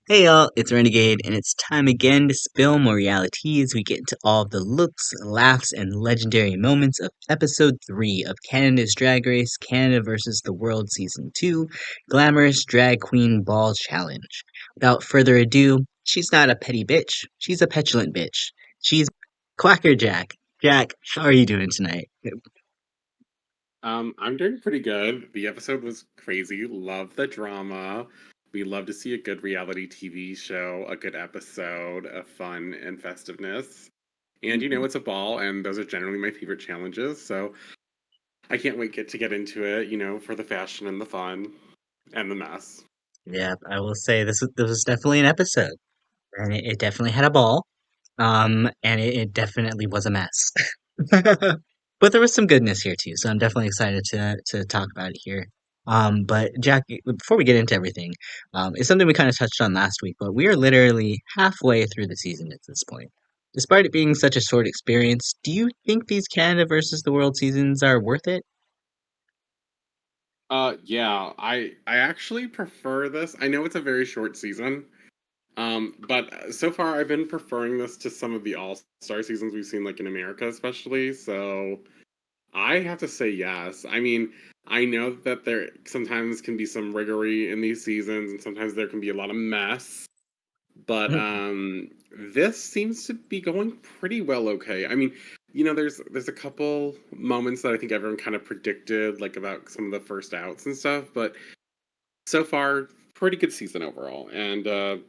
Hey y'all, it's Renegayde, and it's time again to spill more reality as we get into all of the looks, laughs, and legendary moments of episode 3 of Canada's Drag Race Canada vs. the World Season 2 Glamorous Drag Queen Ball Challenge. Without further ado, she's not a petty bitch, she's a petulant bitch. She's QuackrrJack. Jack, how are you doing tonight? I'm doing pretty good. The episode was crazy. Love the drama. We love to see a good reality TV show, a good episode of fun and festiveness. And it's a ball, and those are generally my favorite challenges. So I can't wait to get into it, for the fashion and the fun and the mess. Yeah, I will say this was definitely an episode, and it definitely had a ball. And it definitely was a mess. But there was some goodness here too, so I'm definitely excited to talk about it here. But Jack, before we get into everything, it's something we kind of touched on last week, but we are literally halfway through the season at this point. Despite it being such a short experience, do you think these Canada versus the World seasons are worth it? Yeah, I actually prefer this. I know it's a very short season. But so far I've been preferring this to some of the All-Star seasons we've seen, like in America especially. So I have to say yes. I mean, I know that there sometimes can be some riggery in these seasons, and sometimes there can be a lot of mess. But this seems to be going pretty well. Okay. I mean, there's a couple moments that I think everyone kind of predicted, like about some of the first outs and stuff. But so far, pretty good season overall. And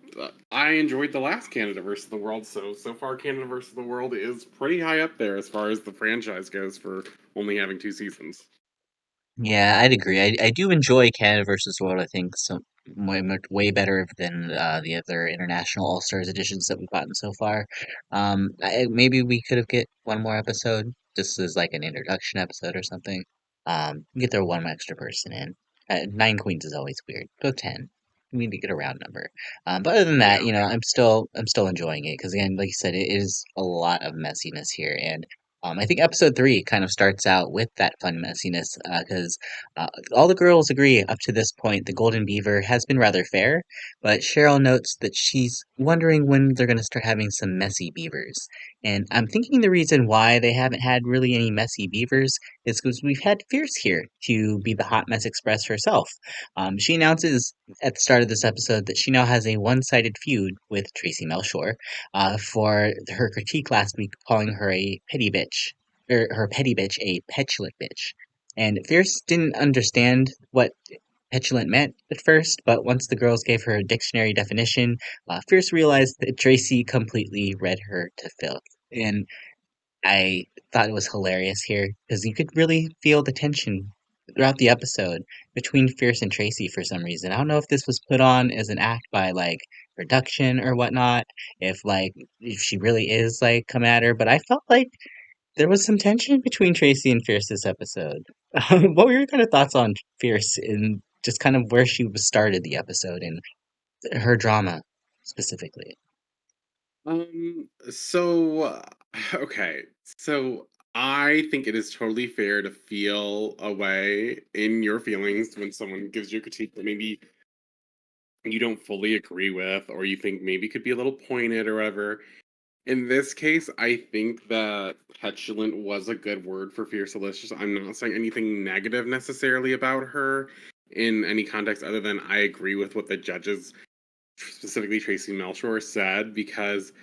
I enjoyed the last Canada versus the World. So far, Canada versus the World is pretty high up there as far as the franchise goes for only having 2 seasons. Yeah, I'd agree. I do enjoy Canada versus World. I think so way better than the other international All Stars editions that we've gotten so far. Maybe we could have get one more episode, just as like an introduction episode or something. Get there one extra person in. 9 queens is always weird. Go 10. We need to get a round number. But other than that, Yeah. I'm still enjoying it because again, like you said, it is a lot of messiness here, and I think episode 3 kind of starts out with that fun messiness because all the girls agree up to this point the Golden Beaver has been rather fair, but Cheryl notes that she's wondering when they're going to start having some messy beavers. And I'm thinking the reason why they haven't had really any messy beavers is because we've had Fierce here to be the Hot Mess Express herself. She announces at the start of this episode that she now has a one sided feud with Tracy Melchor for her critique last week, calling her a petty bitch, or her petty bitch a petulant bitch. And Fierce didn't understand what petulant meant at first, but once the girls gave her a dictionary definition, Fierce realized that Tracy completely read her to filth. And I thought it was hilarious here because you could really feel the tension throughout the episode between Fierce and Tracy for some reason. I don't know if this was put on as an act by like production or whatnot, if she really is like coming at her, but I felt like there was some tension between Tracy and Fierce this episode. What were your kind of thoughts on Fierce and just kind of where she was started the episode and her drama specifically? So okay. So I think it is totally fair to feel a way in your feelings when someone gives you a critique that maybe you don't fully agree with, or you think maybe could be a little pointed or whatever. In this case, I think that petulant was a good word for Fiercalicious. I'm not saying anything negative necessarily about her in any context other than I agree with what the judges, specifically Tracy Melchor, said, because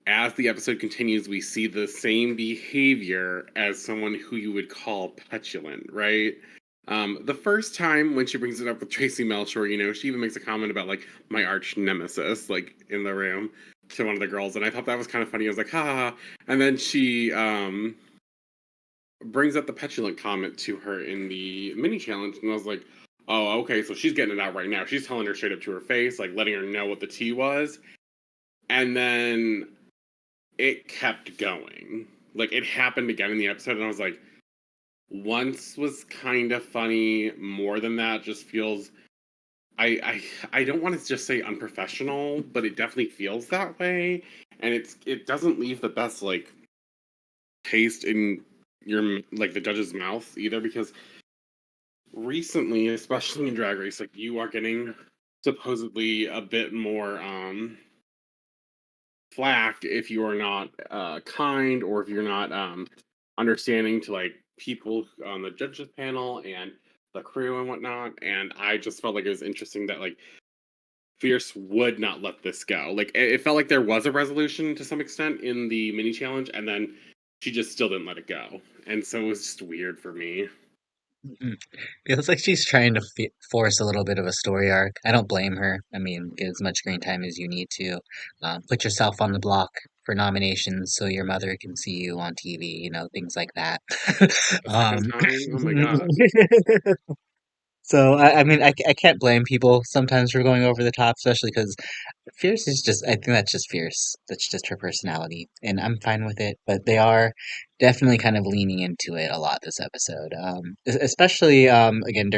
as the episode continues, we see the same behavior as someone who you would call petulant, right? The first time when she brings it up with Tracy Melchor, she even makes a comment about like my arch nemesis, like in the room to one of the girls, and I thought that was kind of funny. I was like, ha ha, ha. And then she brings up the petulant comment to her in the mini challenge, and I was like, oh, okay, so she's getting it out right now. She's telling her straight up to her face, like letting her know what the tea was. And then it kept going. Like it happened again in the episode, and I was like, once was kind of funny. More than that, just feels. I don't want to just say unprofessional, but it definitely feels that way, and it doesn't leave the best like taste in your like the judge's mouth either because recently, especially in Drag Race, like you are getting supposedly a bit more flack if you are not kind, or if you're not understanding to like people on the judges panel and the crew and whatnot. And I just felt like it was interesting that like Fierce would not let this go. Like it felt like there was a resolution to some extent in the mini challenge, and then she just still didn't let it go. And so it was just weird for me. Mhm. Feels like she's trying to force a little bit of a story arc. I don't blame her. I mean, get as much screen time as you need to. Put yourself on the block for nominations so your mother can see you on TV, things like that. A second um, time? Oh my god. so, I mean, I can't blame people sometimes for going over the top, especially because Fierce is just, I think that's just Fierce. That's just her personality, and I'm fine with it. But they are definitely kind of leaning into it a lot this episode. Especially, again,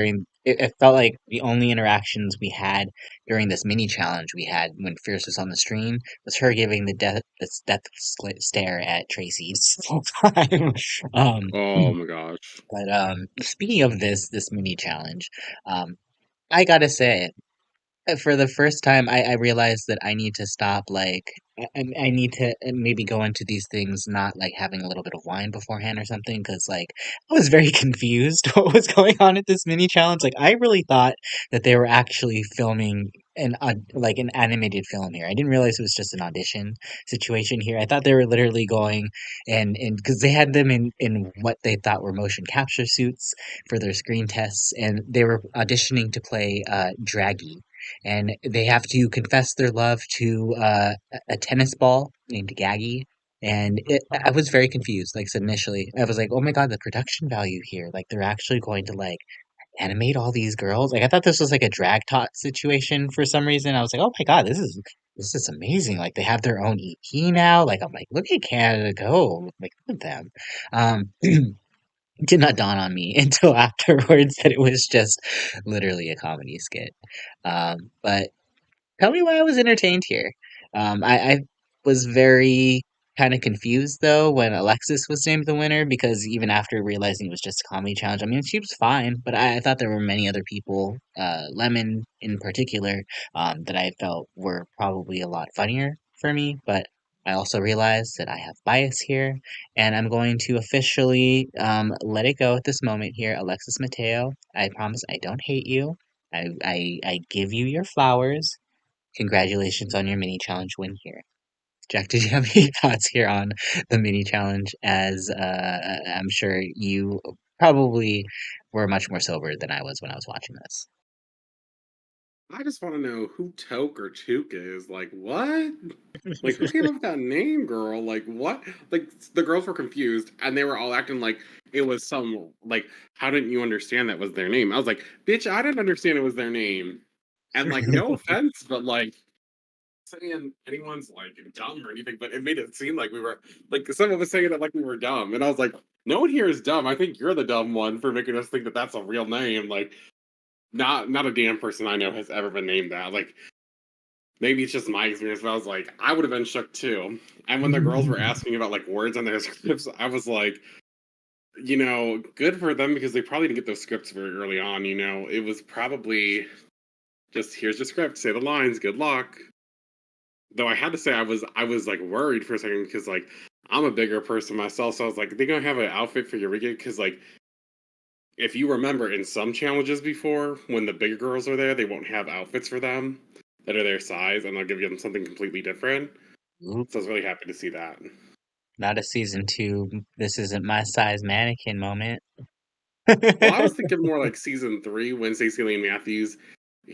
it felt like the only interactions we had during this mini challenge we had when Fierce was on the stream was her giving this stare at Tracy this whole time. Um, Oh my gosh. but speaking of this mini challenge, um, I gotta say, for the first time, I realized that I need to stop, like, I need to maybe go into these things not like having a little bit of wine beforehand or something, because like I was very confused what was going on at this mini challenge. Like, I really thought that they were actually filming like an animated film here. I didn't realize it was just an audition situation here. I thought they were literally going and because they had them in what they thought were motion capture suits for their screen tests, and they were auditioning to play Draggy, and they have to confess their love to a tennis ball named Gaggy. And I was very confused. Like I said initially, I was like, "Oh my god, the production value here! Like they're actually going to like animate all these girls." Like I thought this was like a drag tot situation for some reason. I was like, "Oh my god, this is amazing!" Like they have their own EP now. Like I'm like, "Look at Canada go! Like look at them." Um, did not dawn on me until afterwards that it was just literally a comedy skit. But tell me why I was entertained here. I was very kind of confused though when Alexis was named the winner, because even after realizing it was just a comedy challenge, I mean she was fine, but I thought there were many other people, Lemon in particular, that I felt were probably a lot funnier for me. But I also realized that I have bias here, and I'm going to officially let it go at this moment here. Alexis Mateo, I promise I don't hate you. I give you your flowers. Congratulations on your mini challenge win here. Jack, did you have any thoughts here on the mini challenge? As I'm sure you probably were much more sober than I was when I was watching this. I just want to know who Toke or Took is. Like, what? Like, who came up with that name, girl? Like, what? Like, the girls were confused, and they were all acting like it was some, like, how didn't you understand that was their name? I was like, bitch, I didn't understand it was their name. And, like, no offense, but, like, saying anyone's, like, dumb or anything, but it made it seem like we were, like, someone was saying it like we were dumb. And I was like, no one here is dumb. I think you're the dumb one for making us think that that's a real name. Like, not a damn person I know has ever been named that. Like, maybe it's just my experience, but I was like, I would have been shook too. And when the girls were asking about like words on their scripts, I was like, good for them because they probably didn't get those scripts very early on. It was probably just here's your script, say the lines, good luck. Though I had to say I was like worried for a second because like I'm a bigger person myself, so I was like, they gonna have an outfit for Eureka? Because like if you remember in some challenges before, when the bigger girls are there, they won't have outfits for them that are their size, and they'll give them something completely different. Oop, So I was really happy to see that. not a season two. This isn't my size mannequin moment. Well, I was thinking more like season three when Stacey Lane Matthews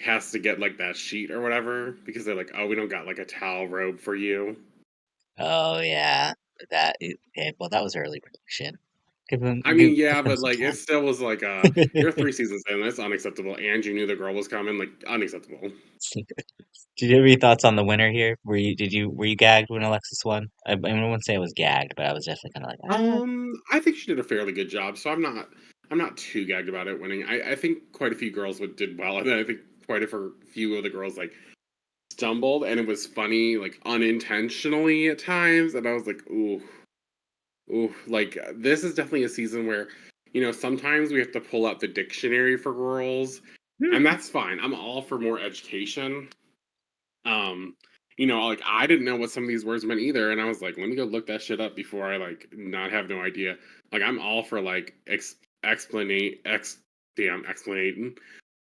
has to get like that sheet or whatever because they're like, oh, we don't got like a towel robe for you. Oh yeah, okay, well that was early production. Give them I give, mean, give yeah, them but some like it time. still was like you're 3 seasons in, that's unacceptable, and you knew the girl was coming, like unacceptable. Did you have any thoughts on the winner here? Were you gagged when Alexis won? I wouldn't say I was gagged, but I was definitely kind of like, I think she did a fairly good job, so I'm not too gagged about it winning. I think quite a few girls did well, and then I think quite few of the girls like stumbled, and it was funny, like unintentionally at times, and I was like, ooh, ooh, like this is definitely a season where, sometimes we have to pull out the dictionary for girls and that's fine. I'm all for more education. Um, like I didn't know what some of these words meant either, and I was like, let me go look that shit up before I like not have no idea. Like I'm all for like explanate ex damn explanating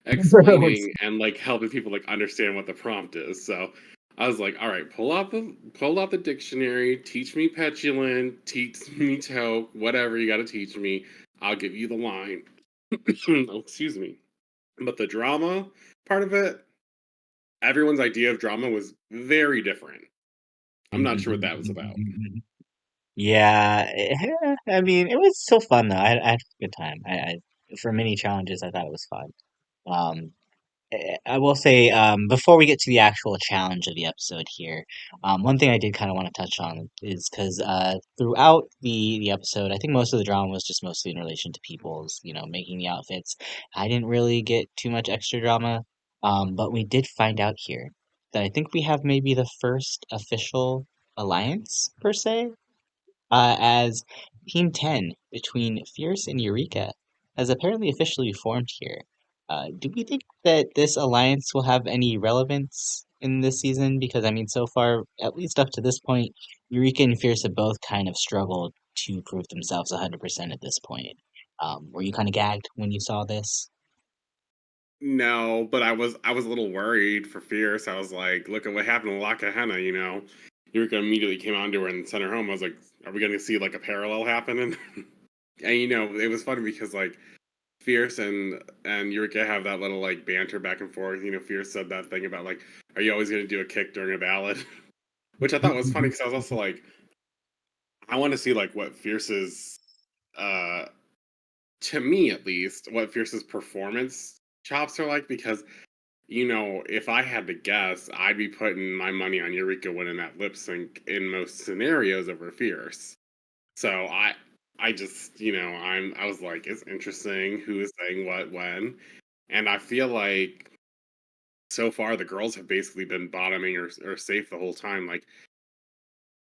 explaining and like helping people like understand what the prompt is. So I was like, all right, pull out the dictionary, teach me petulant, teach me toe, whatever you got to teach me. I'll give you the line. Oh, excuse me. But the drama part of it, everyone's idea of drama was very different. I'm not sure what that was about. Yeah, I mean, it was still fun though. I had a good time. For many challenges, I thought it was fun. Um, I will say, before we get to the actual challenge of the episode here, one thing I did kind of want to touch on is because throughout the episode, I think most of the drama was just mostly in relation to people's, making the outfits. I didn't really get too much extra drama, but we did find out here that I think we have maybe the first official alliance per se, as Team 10 between Fierce and Eureka has apparently officially formed here. Do we think that this alliance will have any relevance in this season? Because, I mean, so far, at least up to this point, Eureka and Fierce have both kind of struggled to prove themselves 100% at this point. Were you kind of gagged when you saw this? No, but I was a little worried for Fierce. I was like, look at what happened to Laka Henna. Eureka immediately came onto her and sent her home. I was like, are we gonna see like a parallel happen? And it was funny because like Fierce and Eureka have that little like banter back and forth. Fierce said that thing about like, are you always gonna do a kick during a ballad? Which I thought was funny because I was also like, I want to see like what Fierce's uh to me at least, what Fierce's performance chops are like because if I had to guess, I'd be putting my money on Eureka winning that lip sync in most scenarios over Fierce. So I just, I was like, it's interesting who is saying what when. And I feel like so far the girls have basically been bottoming or safe the whole time. Like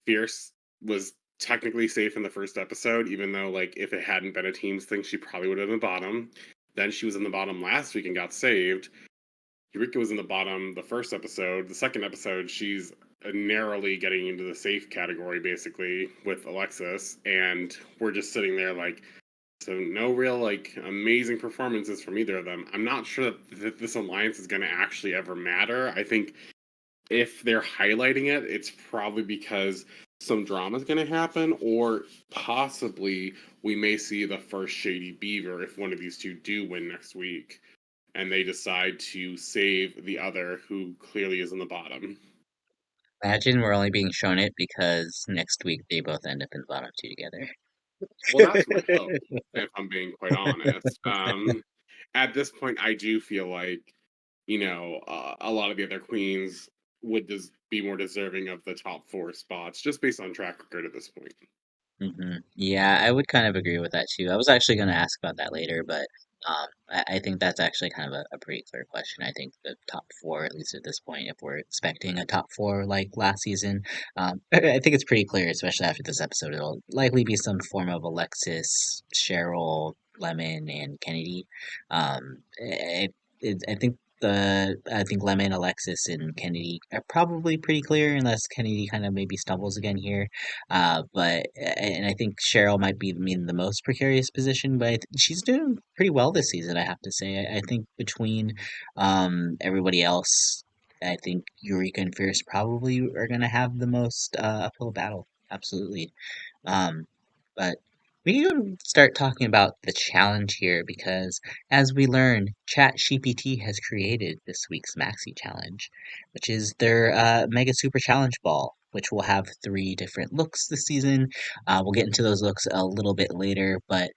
Fierce was technically safe in the first episode, even though like if it hadn't been a teams thing, she probably would have been bottom. Then she was in the bottom last week and got saved. Eureka was in the bottom the first episode. The second episode, she's narrowly getting into the safe category, basically, with Alexis. And we're just sitting there like, so no real, like, amazing performances from either of them. I'm not sure that this alliance is going to actually ever matter. I think if they're highlighting it, it's probably because some drama is going to happen, or possibly we may see the first Shady Beaver if one of these two do win next week and they decide to save the other who clearly is in the bottom. Imagine we're only being shown it because next week they both end up in the bottom two together. Well, that's my hope, if I'm being quite honest. At this point, I do feel like, a lot of the other queens would be more deserving of the top four spots just based on track record at this point. Yeah, I would kind of agree with that too. I was actually going to ask about that later, but I think that's actually kind of a pretty clear question. I think the top four, at least at this point, if we're expecting a top four like last season, I think it's pretty clear, especially after this episode, it'll likely be some form of Alexis, Cheryl, Lemon, and Kennedy. I think I think Lemon, Alexis, and Kennedy are probably pretty clear, unless Kennedy kind of maybe stumbles again here. And I think Cheryl might be in the most precarious position, but she's doing pretty well this season, I have to say. I think between everybody else, I think Eureka and Fierce probably are going to have the most uphill battle. Absolutely. Um, but we can start talking about the challenge here because, as we learned, ChatGPT has created this week's Maxi Challenge, which is their Mega Super Challenge Ball, which will have three different looks this season. We'll get into those looks a little bit later, but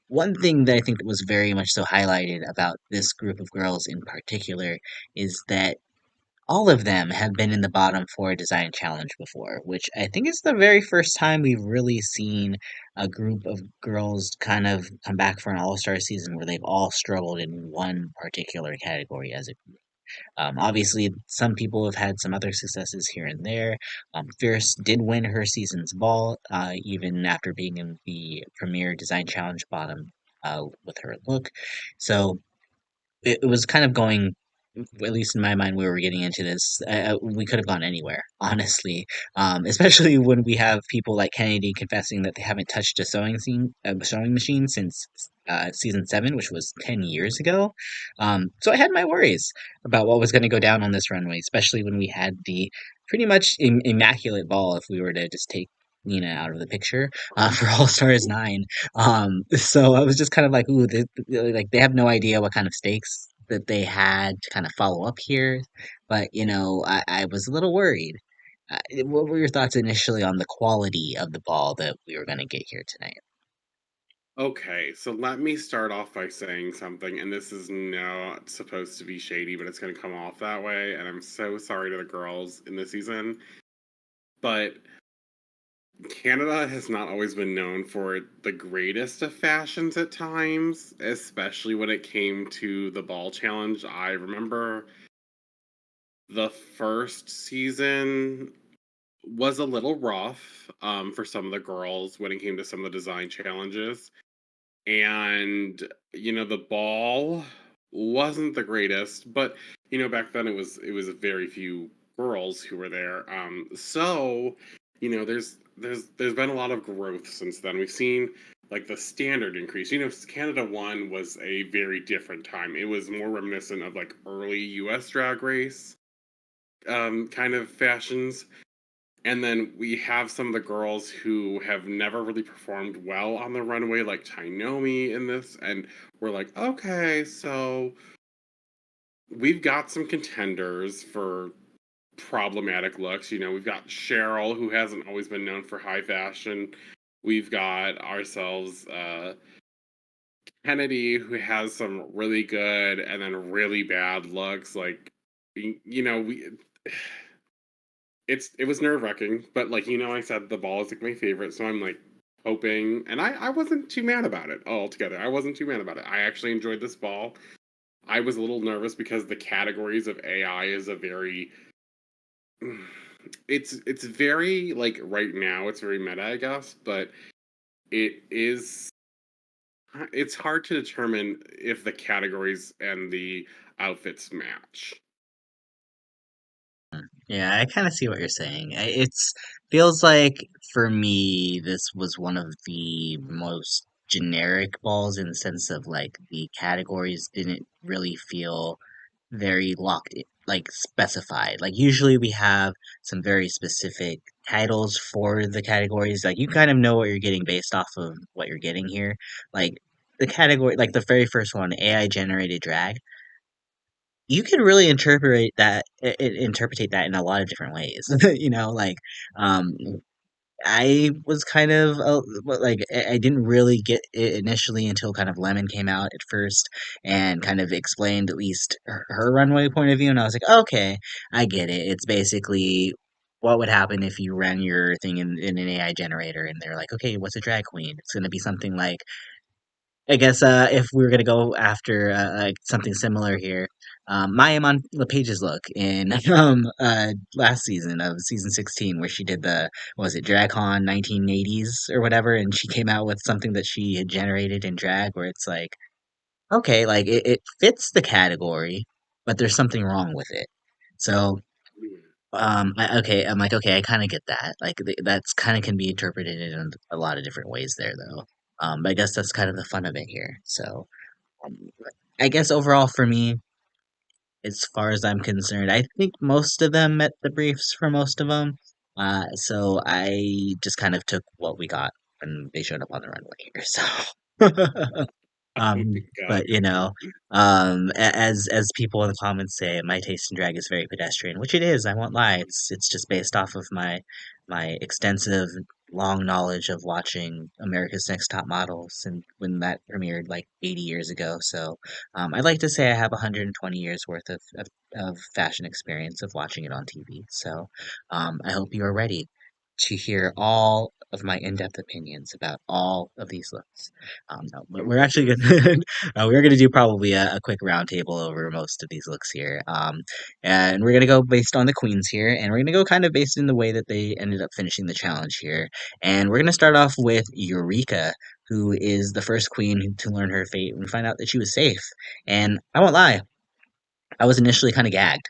one thing that I think was very much so highlighted about this group of girls in particular is that all of them have been in the bottom four design challenge before, which I think is the very first time we've really seen a group of girls kind of come back for an all-star season where they've all struggled in one particular category as a group. Obviously, some people have had some other successes here and there. Fierce did win her season's ball, even after being in the premier design challenge bottom with her look. So it was kind of going, at least in my mind, where we're getting into this, we could have gone anywhere, honestly. Especially when we have people like Kennedy confessing that they haven't touched a sewing machine since season 7, which was 10 years ago. So I had my worries about what was going to go down on this runway, especially when we had the pretty much immaculate ball. If we were to just take Nina out of the picture for All Stars 9. So I was just kind of like, ooh, like they have no idea what kind of stakes that they had to kind of follow up here. But, I was a little worried. What were your thoughts initially on the quality of the ball that we were going to get here tonight? Okay, so let me start off by saying something, and this is not supposed to be shady, but it's going to come off that way, and I'm so sorry to the girls in this season. But Canada has not always been known for the greatest of fashions at times, especially when it came to the ball challenge. I remember the first season was a little rough for some of the girls when it came to some of the design challenges. And, the ball wasn't the greatest, but, back then it was very few girls who were there. So, there's been a lot of growth since then. We've seen like the standard increase. Canada 1 was a very different time. It was more reminiscent of like early US drag race kind of fashions. And then we have some of the girls who have never really performed well on the runway, like Tynomi in this, and we're like, okay, so we've got some contenders for problematic looks. We've got Cheryl, who hasn't always been known for high fashion. We've got ourselves Kennedy, who has some really good and then really bad looks. Like, we it was nerve wracking, but like I said, the ball is like my favorite, so I'm like hoping, and I wasn't too mad about it altogether. I wasn't too mad about it. I actually enjoyed this ball. I was a little nervous because the categories of AI is a very it's very like right now it's very meta, I guess, but it is it's hard to determine if the categories and the outfits match. Yeah, I kind of see what you're saying. It's feels like for me, this was one of the most generic balls in the sense of like the categories didn't really feel very like specified. Like usually we have some very specific titles for the categories. Like you kind of know what you're getting based off of what you're getting here. Like the category, like the very first one, AI generated drag, you can really interpretate that in a lot of different ways. Like um I was kind of like I didn't really get it initially until kind of Lemon came out at first and kind of explained at least her runway point of view, and I was like, okay, I get it. It's basically what would happen if you ran your thing in an AI generator, and they're like, okay, what's a drag queen? It's going to be something like, I guess, if we were gonna go after like something similar here, Maya LePage's look in last season of season 16, where she did the, what was it, DragCon 1980s or whatever, and she came out with something that she had generated in drag, where it's like, okay, like it fits the category, but there's something wrong with it. So okay, I'm like, okay, I kind of get that. Like, that's kind of can be interpreted in a lot of different ways there, though. But I guess that's kind of the fun of it here. So, um, I guess overall for me, as far as I'm concerned, I think most of them met the briefs for most of them. So I just kind of took what we got when they showed up on the runway here. So, Oh my but god. as people in the comments say, my taste in drag is very pedestrian, which it is. I won't lie. It's just based off of my extensive, long knowledge of watching America's Next Top Models and when that premiered like 80 years ago. So, I'd like to say I have 120 years worth of fashion experience of watching it on TV. So, I hope you are ready to hear all of my in-depth opinions about all of these looks. No, but Oh we're actually goodness. gonna we're gonna do probably a quick roundtable over most of these looks here. And we're gonna go based on the queens here, and we're gonna go kind of based in the way that they ended up finishing the challenge here. And we're gonna start off with Eureka, who is the first queen to learn her fate, and find out that she was safe. And I won't lie, I was initially kind of gagged,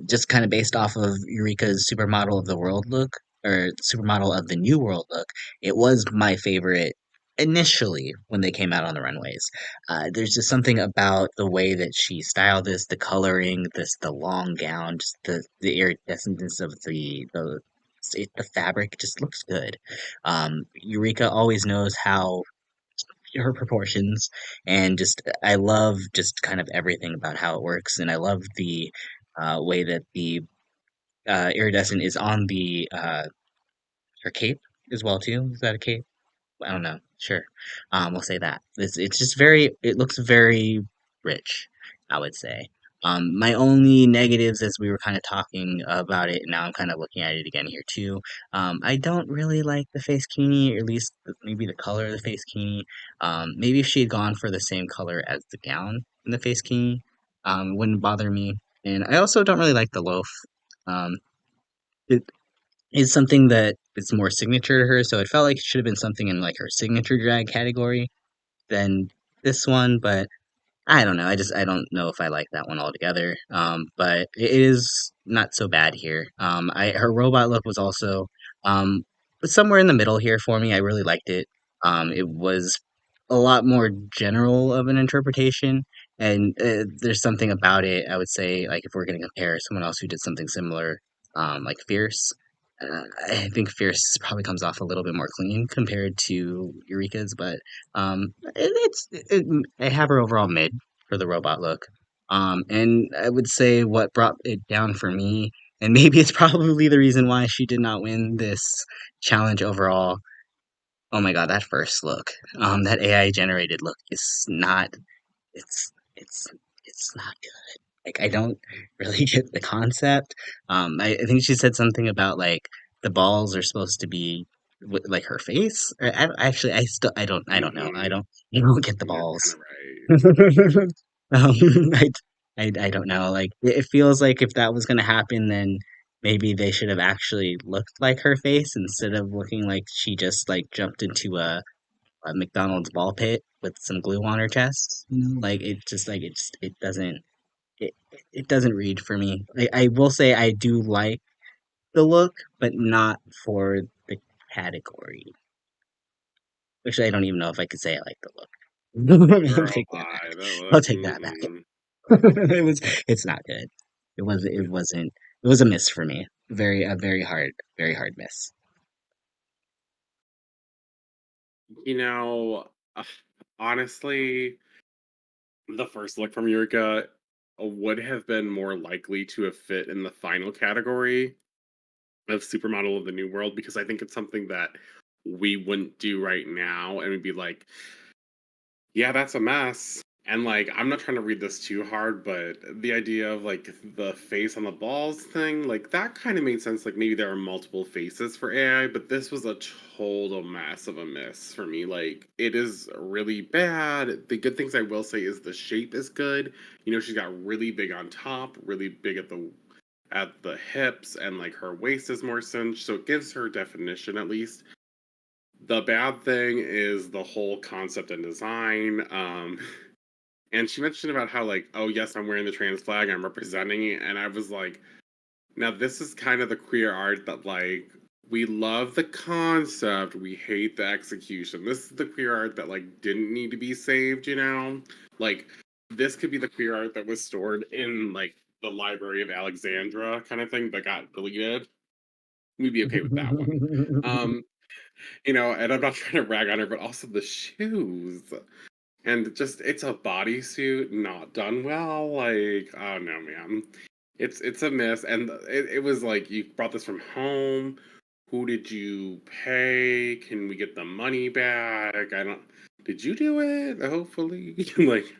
just kind of based off of Eureka's supermodel of the world look, or supermodel of the new world look. It was my favorite initially when they came out on the runways. There's just something about the way that she styled this, the coloring, the long gown, just the iridescence of the fabric just looks good. Eureka always knows how her proportions, and just I love just kind of everything about how it works, and I love the way that the iridescent is on the her cape as well too. Is that a cape? I don't know. Sure. We'll say that. It's just very it looks very rich, I would say. My only negatives as we were kind of talking about it, and now I'm kind of looking at it again here too. I don't really like the face kini, or at least maybe the color of the face kini. Maybe if she had gone for the same color as the gown in the face kini, it wouldn't bother me. And I also don't really like the loaf. Um, it is something that is more signature to her, so it felt like it should have been something in like her signature drag category than this one, but I don't know. I don't know if I like that one altogether. But it is not so bad here. I her robot look was also somewhere in the middle here for me. I really liked it. It was a lot more general of an interpretation, and there's something about it. I would say, like if we're going to compare someone else who did something similar, like Fierce. I think Fierce probably comes off a little bit more clean compared to Eureka's, but I have her overall mid for the robot look. And I would say what brought it down for me, and maybe it's probably the reason why she did not win this challenge overall. Oh my god, that first look, that AI generated look is not. It's it's not good. Like I don't really get the concept. I think she said something about like the balls are supposed to be like her face. Actually, I don't know. Mm-hmm. I don't get the You're kind balls. of right. um, I, I don't know. Like it feels like if that was gonna happen, then maybe they should have actually looked like her face instead of looking like she just like jumped into a McDonald's ball pit with some glue on her chest. You know, like it just like it doesn't it it doesn't read for me. I will say I do like the look, but not for the category. Actually, I don't even know if I could say I like the look. I'll Girl, take that back. I that I'll look. take that back. Mm-mm. It's not good. It was a miss for me. Very hard miss. You know, uh, honestly, the first look from Eureka would have been more likely to have fit in the final category of supermodel of the new world, because I think it's something that we wouldn't do right now, and we'd be like, yeah, that's a mess. And like, I'm not trying to read this too hard, but the idea of like the face on the balls thing, like that kind of made sense. Like maybe there are multiple faces for AI, but this was a total mess of a miss for me. Like it is really bad. The good things I will say is the shape is good. You know, she's got really big on top, really big at the hips, and like her waist is more cinched, so it gives her definition at least. The bad thing is the whole concept and design. And she mentioned about how like, oh yes, I'm wearing the trans flag, I'm representing it, and I was like, now this is kind of the queer art that like we love the concept, we hate the execution. This is the queer art that like didn't need to be saved, you know? Like this could be the queer art that was stored in like the Library of Alexandria kind of thing, but got deleted. We'd be okay with that one. Um, you know, and I'm not trying to rag on her, but also the shoes. And just it's a bodysuit not done well. Like, oh no, man. It's a miss. And it was like you brought this from home. Who did you pay? Can we get the money back? I don't did you do it? Hopefully. Like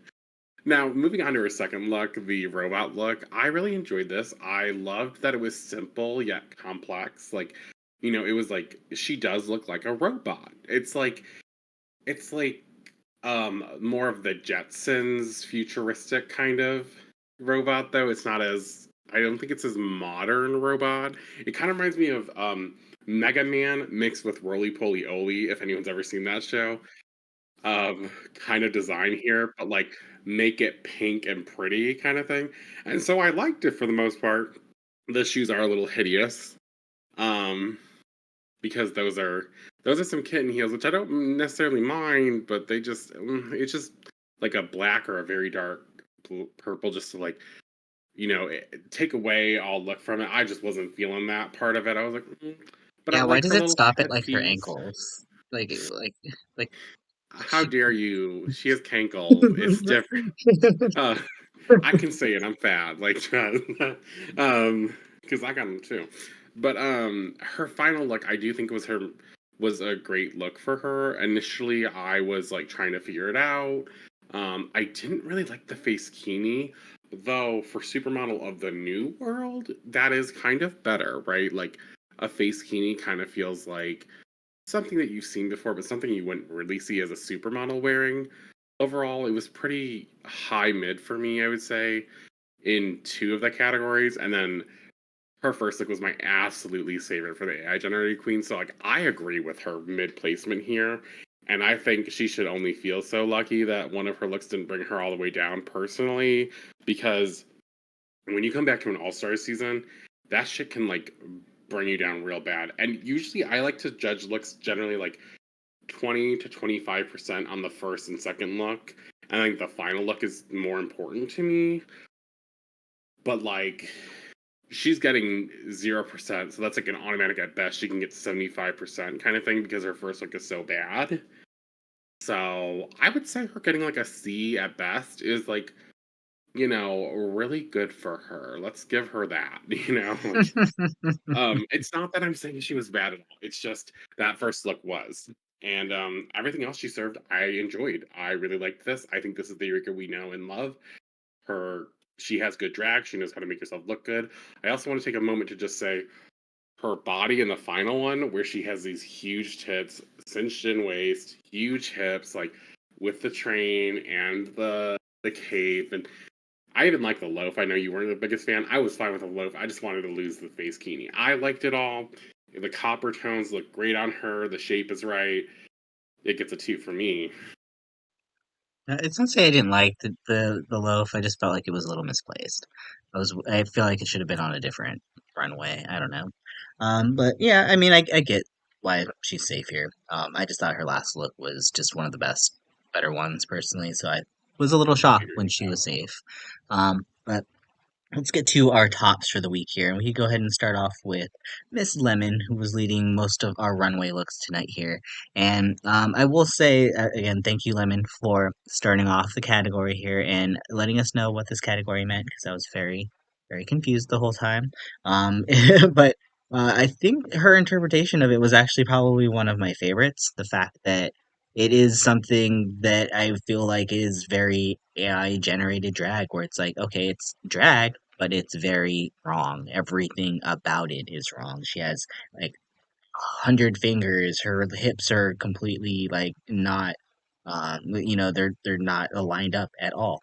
now moving on to her second look, the robot look. I really enjoyed this. I loved that it was simple yet complex. Like, you know, it was like she does look like a robot. It's like more of the Jetsons futuristic kind of robot, though. It's not as I don't think it's as modern robot. It kind of reminds me of Mega Man mixed with Roly Poly Oly, if anyone's ever seen that show. kind of design here, but like make it pink and pretty kind of thing. And so I liked it for the most part. The shoes are a little hideous. Um, because those are some kitten heels, which I don't necessarily mind, but they just it's just like a black or a very dark purple, just to like take away all look from it. I just wasn't feeling that part of it. I was like, but I Yeah, why like does her it little stop at like her headpiece. ankles? Like How she. dare you? She has cankles. It's different. Uh, I can say it. I'm fat, like, because I got them too. But her final look, I do think was a great look for her. Initially, I was like trying to figure it out. I didn't really like the face kini, though. For supermodel of the new world, that is kind of better, right? Like a face kini kind of feels like something that you've seen before, but something you wouldn't really see as a supermodel wearing. Overall, it was pretty high mid for me, I would say, in two of the categories. And then her first look was my absolutely favorite for the AI generated queen. So like I agree with her mid placement here. And I think she should only feel so lucky that one of her looks didn't bring her all the way down personally. Because when you come back to an all-star season, that shit can like bring you down real bad. And usually I like to judge looks generally like 20 to 25% on the first and second look. And I think the final look is more important to me. But like she's getting 0%, so that's like an automatic at best. She can get 75% kind of thing because her first look is so bad. So I would say her getting like a C at best is like, really good for her. Let's give her that. Like it's not that I'm saying she was bad at all. It's just that first look was. And everything else she served, I enjoyed. I really liked this. I think this is the Eureka we know and love. Her She has good drag. She knows how to make herself look good. I also want to take a moment to just say her body in the final one, where she has these huge tits, cinched in waist, huge hips, like with the train and the cape, and I even like the loaf. I know you weren't the biggest fan. I was fine with the loaf. I just wanted to lose the face kini. I liked it all. The copper tones look great on her. The shape is right. It gets a toot for me. It's not to say I didn't like the loaf. I just felt like it was a little misplaced. I feel like it should have been on a different runway. I don't know. But yeah, I mean, I get why she's safe here. I just thought her last look was just one of the better ones personally. So I was a little I shocked agree when with she that. was safe. But let's get to our tops for the week here. And we can go ahead and start off with Miss Lemon, who was leading most of our runway looks tonight here. And I will say, again, thank you, Lemon, for starting off the category here and letting us know what this category meant, because I was very, very confused the whole time. Um, but I think her interpretation of it was actually probably one of my favorites. The fact that it is something that I feel like is very AI generated drag, where it's like, okay, it's drag, but it's very wrong. Everything about it is wrong. She has like 100 fingers. Her hips are completely like not, they're not aligned up at all.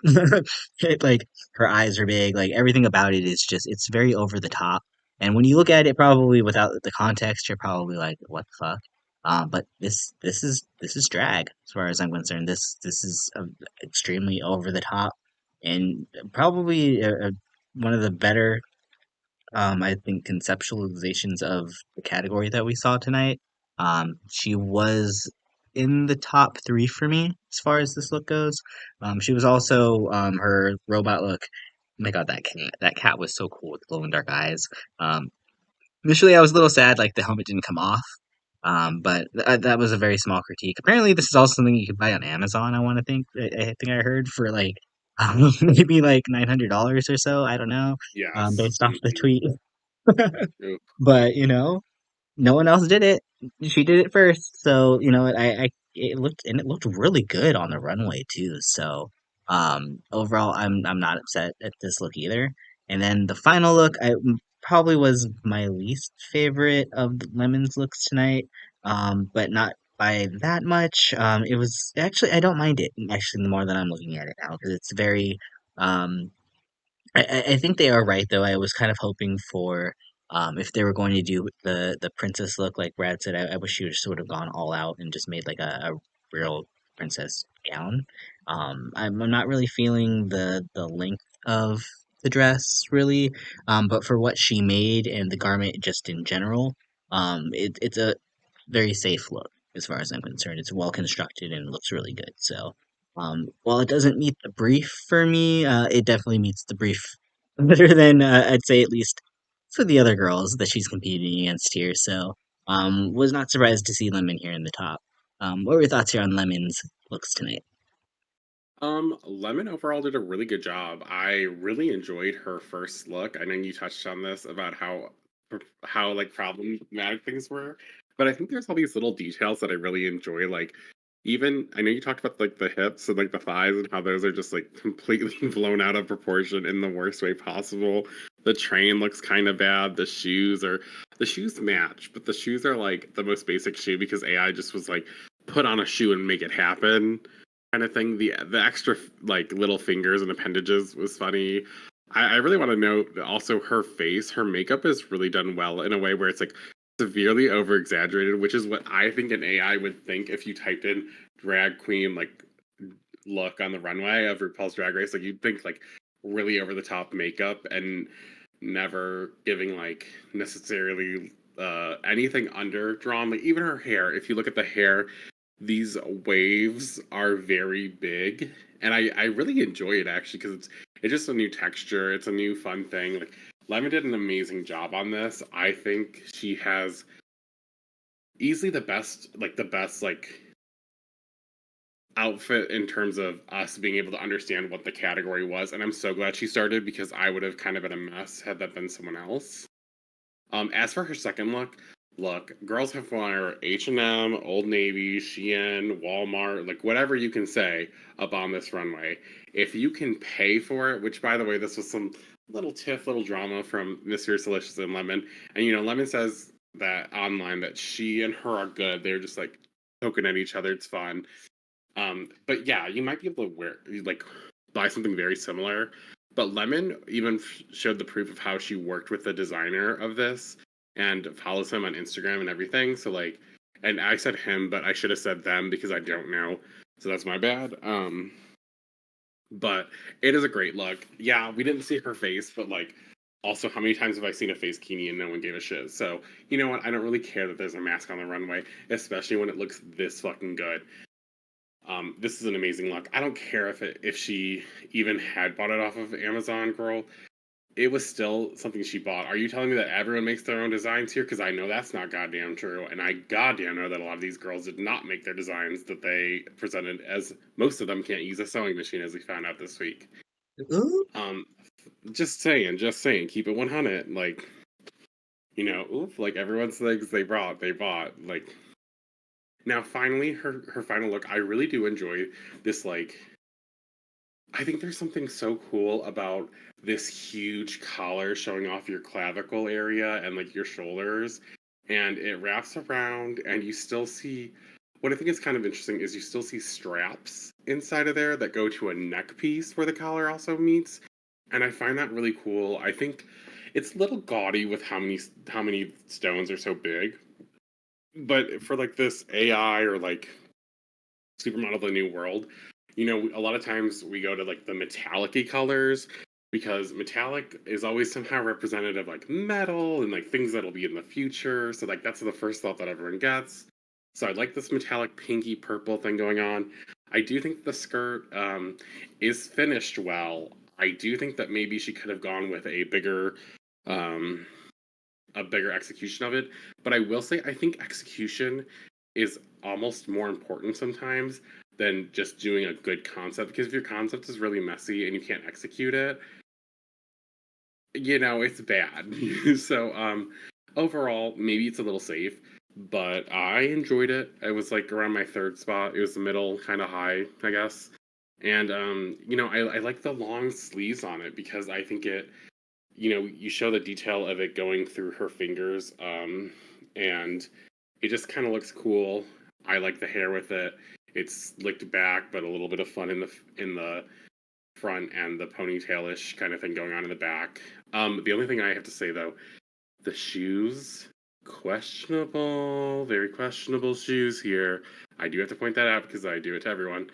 Like her eyes are big. Like everything about it is just it's very over the top. And when you look at it, probably without the context, you're probably like, what the fuck? But this is drag as far as I'm concerned. This is extremely over the top and probably one of the better I think conceptualizations of the category that we saw tonight. She was in the top three for me as far as this look goes. She was also her robot look. Oh my god, that cat was so cool with glow in dark eyes. Um, Initially, I was a little sad like the helmet didn't come off. But that was a very small critique. Apparently, this is also something you could buy on Amazon. I want to think. I think I heard for like maybe like $900 or so. I don't know. Yes. Based off the tweet. Ooh, But, no one else did it. She did it first. So, it looked really good on the runway too. So, overall, I'm not upset at this look either. And then the final look, probably was my least favorite of the Lemon's looks tonight. But not by that much. It was actually, I don't mind it actually the more that I'm looking at it now because it's very, um, I think they are right though. I was kind of hoping for if they were going to do the princess look like Brad said, I wish she would sort of gone all out and just made like a real. princess gown. I'm not really feeling the length of the dress really, but for what she made and the garment just in general, it's a very safe look as far as I'm concerned. It's well constructed and looks really good. So, while it doesn't meet the brief for me, it definitely meets the brief better than I'd say at least for the other girls that she's competing against here. So, was not surprised to see Lemon here in the top. What were your thoughts here on Lemon's looks tonight? Lemon overall did a really good job. I really enjoyed her first look. I know you touched on this about how like problematic things were, but I think there's all these little details that I really enjoy. Like even I know you talked about like the hips and like the thighs and how those are just like completely blown out of proportion in the worst way possible. The train looks kind of bad. The shoes match, but the shoes are like the most basic shoe because AI just was like put on a shoe and make it happen kind of thing. The extra like little fingers and appendages was funny. I really want to note that also her face, her makeup is really done well in a way where it's like severely over exaggerated, which is what I think an AI would think if you typed in drag queen like look on the runway of RuPaul's Drag Race. Like you'd think like really over the top makeup and never giving like necessarily anything underdrawn. Like even her hair, if you look at the hair, these waves are very big, and I really enjoy it actually because it's just a new texture. It's a new fun thing. Like Lemon did an amazing job on this. I think she has easily the best outfit in terms of us being able to understand what the category was, and I'm so glad she started because I would have kind of been a mess had that been someone else. As for her second look, girls have worn H&M, Old Navy, Shein, Walmart, like whatever you can say up on this runway. If you can pay for it, which by the way, this was some little drama from Miss Fiercalicious and Lemon, and Lemon says that online that she and her are good. They're just like poking at each other. It's fun. But yeah, you might be able to buy something very similar. But Lemon even showed the proof of how she worked with the designer of this and follows him on Instagram and everything. So like, and I said him, but I should have said them because I don't know. So that's my bad. But it is a great look. Yeah, we didn't see her face, but like, also how many times have I seen a face bikini and no one gave a shit? So you know what? I don't really care that there's a mask on the runway, especially when it looks this fucking good. This is an amazing look. I don't care if she even had bought it off of Amazon, girl. It was still something she bought. Are you telling me that everyone makes their own designs here? Because I know that's not goddamn true, and I goddamn know that a lot of these girls did not make their designs that they presented, as most of them can't use a sewing machine, as we found out this week. Ooh, Um, just saying, keep it 100. Like, oof, like everyone's things they bought. Like, now finally, her final look. I really do enjoy this. Like, I think there's something so cool about this huge collar showing off your clavicle area and like your shoulders, and it wraps around, and you still see. What I think is kind of interesting is you still see straps inside of there that go to a neck piece where the collar also meets, and I find that really cool. I think it's a little gaudy with how many stones are so big, but for like this AI or like supermodel of the new world, a lot of times we go to like the metallic-y colors because metallic is always somehow representative of like metal and like things that'll be in the future. So like that's the first thought that everyone gets. So I like this metallic pinky purple thing going on. I do think the skirt is finished well. I do think that maybe she could have gone with um, a bigger execution of it. But I will say, I think execution is almost more important sometimes than just doing a good concept. Because if your concept is really messy and you can't execute it, it's bad. So, overall, maybe it's a little safe, but I enjoyed it. It was like around my third spot. It was the middle, kind of high, I guess. And, I like the long sleeves on it because I think you show the detail of it going through her fingers, and it just kind of looks cool. I like the hair with it. It's slicked back, but a little bit of fun in the front and the ponytailish kind of thing going on in the back. The only thing I have to say though, the shoes Questionable, very questionable shoes here. I do have to point that out because I do it to everyone.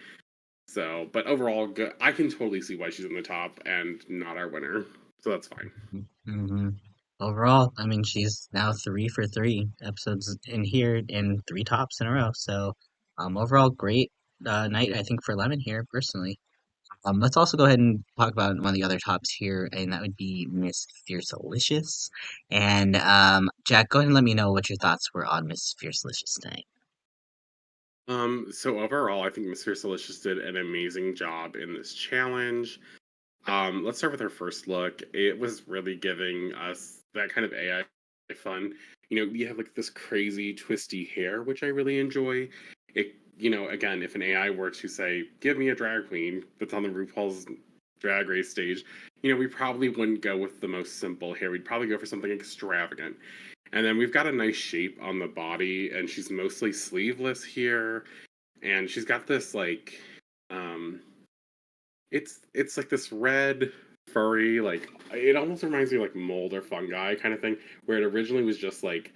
So, but overall, good. I can totally see why she's in the top and not our winner. So that's fine. Hmm. Overall, I mean, she's now 3 for 3 episodes in here and 3 tops in a row. So, overall, great night, I think, for Lemon here, personally. Let's also go ahead and talk about one of the other tops here, and that would be Miss Fiercalicious. And Jack, go ahead and let me know what your thoughts were on Miss Fiercalicious tonight. So overall, I think Miss Fiercalicious did an amazing job in this challenge. Let's start with her first look. It was really giving us that kind of AI fun. You have like this crazy twisty hair, which I really enjoy. Again, if an AI were to say, "Give me a drag queen that's on the RuPaul's Drag Race stage," we probably wouldn't go with the most simple hair. We'd probably go for something extravagant. And then we've got a nice shape on the body, and she's mostly sleeveless here, and she's got this like um it's like this red furry, like it almost reminds me of like mold or fungi kind of thing, where it originally was just like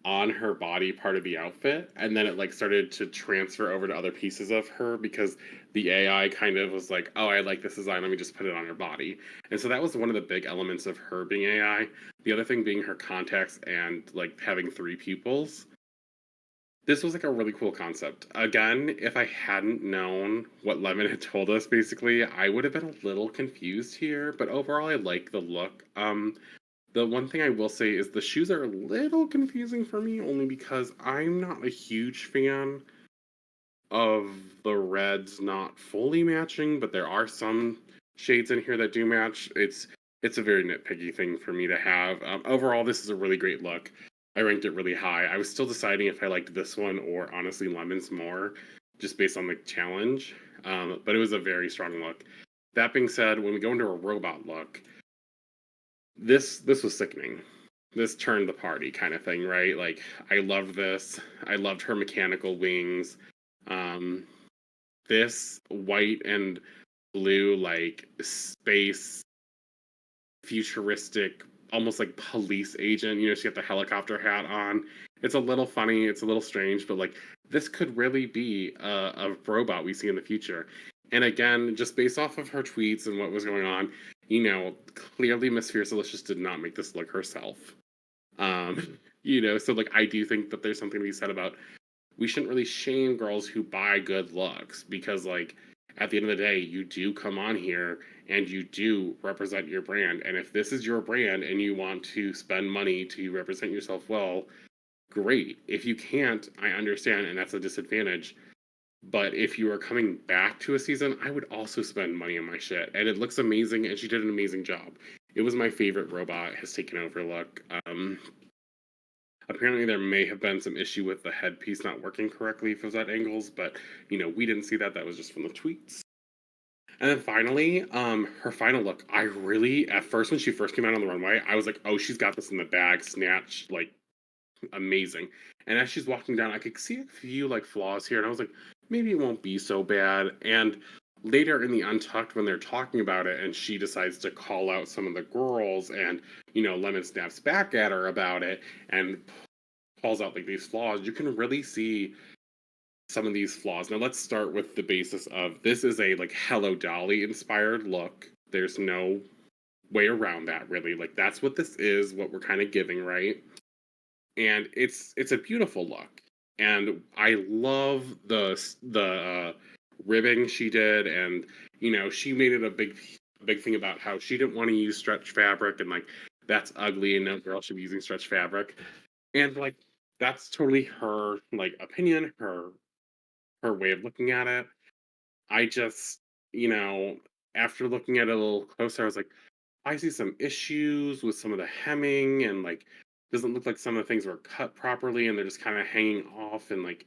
on her body part of the outfit, and then it like started to transfer over to other pieces of her because the AI kind of was like, oh, I like this design, let me just put it on her body. And so that was one of the big elements of her being AI. The other thing being her contacts and like having three pupils. This was like a really cool concept. Again, if I hadn't known what Lemon had told us, basically, I would have been a little confused here. But overall, I like the look. The one thing I will say is the shoes are a little confusing for me, only because I'm not a huge fan of the reds not fully matching, but there are some shades in here that do match. It's a very nitpicky thing for me to have. Overall, this is a really great look. I ranked it really high. I was still deciding if I liked this one or honestly Lemons more, just based on the challenge. But it was a very strong look. That being said, when we go into a robot look, this was sickening. This turned the party kind of thing, right? Like I loved this. I loved her mechanical wings. Um, this white and blue like space futuristic, almost like police agent. She got the helicopter hat on. It's a little funny, it's a little strange, but like this could really be a robot we see in the future. And again, just based off of her tweets and what was going on, clearly Miss Fiercalicious did not make this look herself. So like I do think that there's something to be said about we shouldn't really shame girls who buy good looks because like at the end of the day you do come on here and you do represent your brand, and if this is your brand and you want to spend money to represent yourself well, great. If you can't, I understand, and that's a disadvantage. But if you are coming back to a season, I would also spend money on my shit, and it looks amazing, and she did an amazing job. It was my favorite robot has taken over look. Apparently, there may have been some issue with the headpiece not working correctly if it was at angles, but we didn't see that. That was just from the tweets. And then finally, her final look. I really, at first, when she first came out on the runway, I was like, "Oh, she's got this in the bag, snatch, like amazing." And as she's walking down, I could see a few like flaws here, and I was like, maybe it won't be so bad. And later in the Untucked, when they're talking about it, and she decides to call out some of the girls, and Lemon snaps back at her about it, and calls out like these flaws, you can really see some of these flaws. Now let's start with the basis of this is a like Hello Dolly inspired look. There's no way around that really. Like that's what this is, what we're kind of giving, right? And it's a beautiful look. And I love the ribbing she did, and she made it a big thing about how she didn't want to use stretch fabric, and like that's ugly and no girl should be using stretch fabric. And like that's totally her like opinion, her way of looking at it. I just, you know, after looking at it a little closer, I was like, I see some issues with some of the hemming, and like doesn't look like some of the things were cut properly and they're just kind of hanging off and like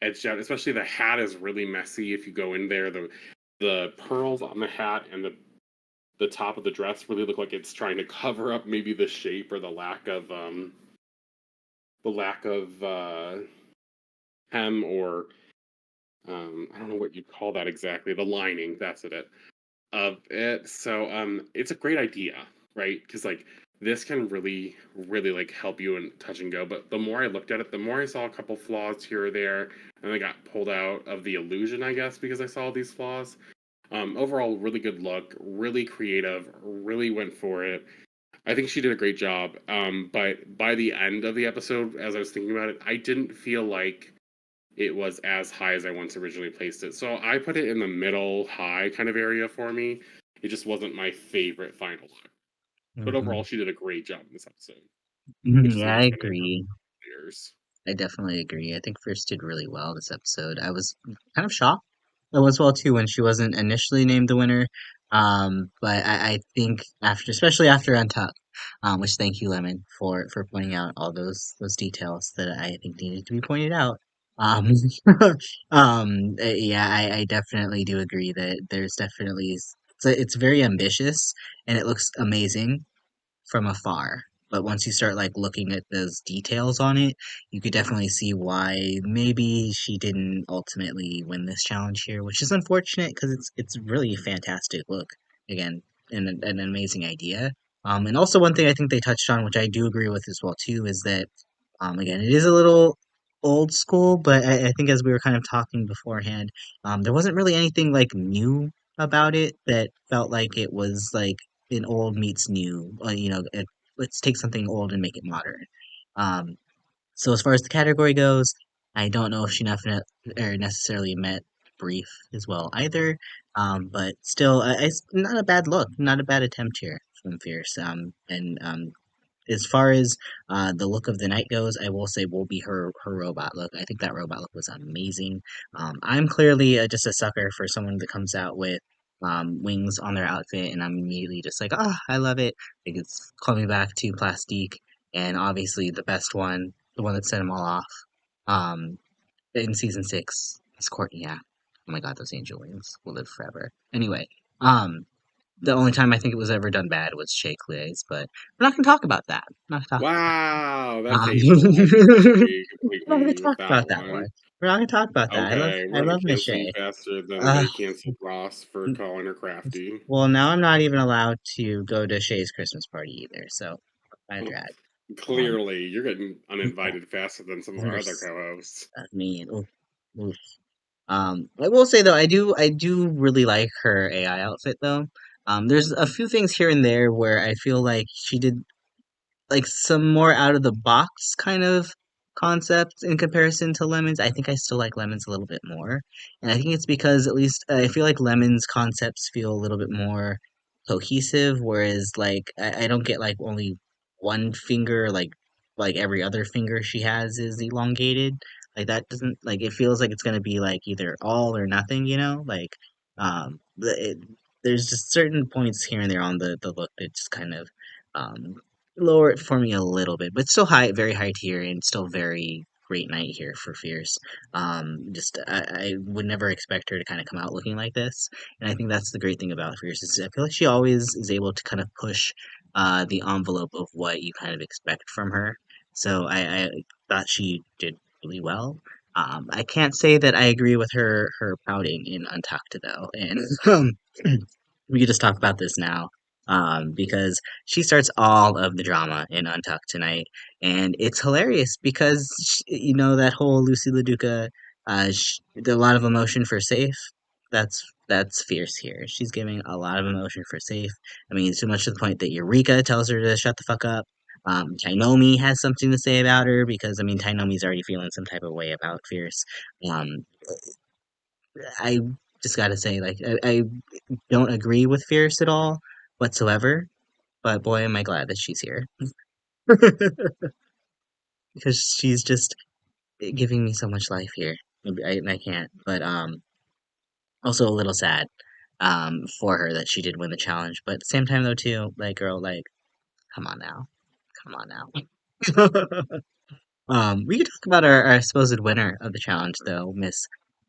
edged out. Especially the hat is really messy if you go in there. The pearls on the hat and the top of the dress really look like it's trying to cover up maybe the shape or the lack of hem, or I don't know what you'd call that exactly. The lining, that's it, of it. So it's a great idea, right? Because like this can really, really like help you and touch and go. But the more I looked at it, the more I saw a couple flaws here or there, and I got pulled out of the illusion, I guess, because I saw these flaws. Overall, really good look, really creative, really went for it. I think she did a great job. But by the end of the episode, as I was thinking about it, I didn't feel like it was as high as I once originally placed it. So I put it in the middle high kind of area for me. It just wasn't my favorite final look. But overall, Hmm. she did a great job in this episode, which is Yeah, I understanding her agree. years. I definitely agree. I think Fierce did really well this episode. I was kind of shocked. I was well too when she wasn't initially named the winner. But I think after, especially after Untucked, which thank you, Lemon, for pointing out all those details that I think needed to be pointed out. Um, yeah, I definitely do agree that there's definitely it's very ambitious and it looks amazing from afar. But once you start like looking at those details on it, you could definitely see why maybe she didn't ultimately win this challenge here, which is unfortunate because it's really a fantastic look again and an amazing idea. And also one thing I think they touched on, which I do agree with as well too, is that again it is a little old school, but I think as we were kind of talking beforehand, there wasn't really anything like new about it that felt like it was like an old meets new. Let's take something old and make it modern. Um, so as far as the category goes, I don't know if she or necessarily met brief as well either. But still, it's not a bad look, not a bad attempt here from Fierce. And as far as the look of the night goes, I will say will be her robot look. I think that robot look was amazing. I'm clearly just a sucker for someone that comes out with wings on their outfit, and I'm immediately just like, ah, I love it. Like it's called me back to Plastique, and obviously the best one, the one that set them all off, um, in season 6 is Courtney. Yeah, oh my God, those angel wings will live forever. Anyway, um, the only time I think it was ever done bad was Shea Clay's, but we're not gonna talk about that. We're not gonna talk about Wow, that's that. hateful. I disagree We're not gonna completely with talk that about that one. one. We're not gonna talk about that. Okay, I we're gonna love Miss cancel you Shea. faster than Uh, they canceled Ross for calling her crafty. well, now I'm not even allowed to go to Shay's Christmas party either, so I Well, drag. Um, clearly, you're getting uninvited faster than some of our other there's co-hosts. mean. Oof, oof. I will say though, I do really like her AI outfit though. There's a few things here and there where I feel like she did like some more out of the box kind of concepts in comparison to lemons. I think I still like lemons a little bit more, and I think it's because at least I feel like lemons concepts feel a little bit more cohesive, whereas like I don't get like only one finger like every other finger she has is elongated. Like that doesn't like it feels like it's gonna be like either all or nothing, you know? Like there's just certain points here and there on the look that just kind of um lower it for me a little bit, but still high, very high tier, and still very great night here for Fierce. Just I would never expect her to kind of come out looking like this, and I think that's the great thing about Fierce. Is I feel like she always is able to kind of push the envelope of what you kind of expect from her. So I thought she did really well. I can't say that I agree with her pouting in Untucked though, and we could just talk about this now because she starts all of the drama in Untucked tonight, and it's hilarious because you know that whole Lucy LaDuca, a lot of emotion for safe. That's fierce here. She's giving a lot of emotion for safe. I mean, so much to the point that Eureka tells her to shut the fuck up. Tynomi has something to say about her because I mean Tynomi's already feeling some type of way about Fierce. Um, I just gotta say, like, I don't agree with Fierce at all whatsoever, but boy, am I glad that she's here because she's just giving me so much life here. I can't, but also a little sad for her that she did win the challenge, but at the same time though too, like girl, like come on now, come on now. We could talk about our supposed winner of the challenge though, Miss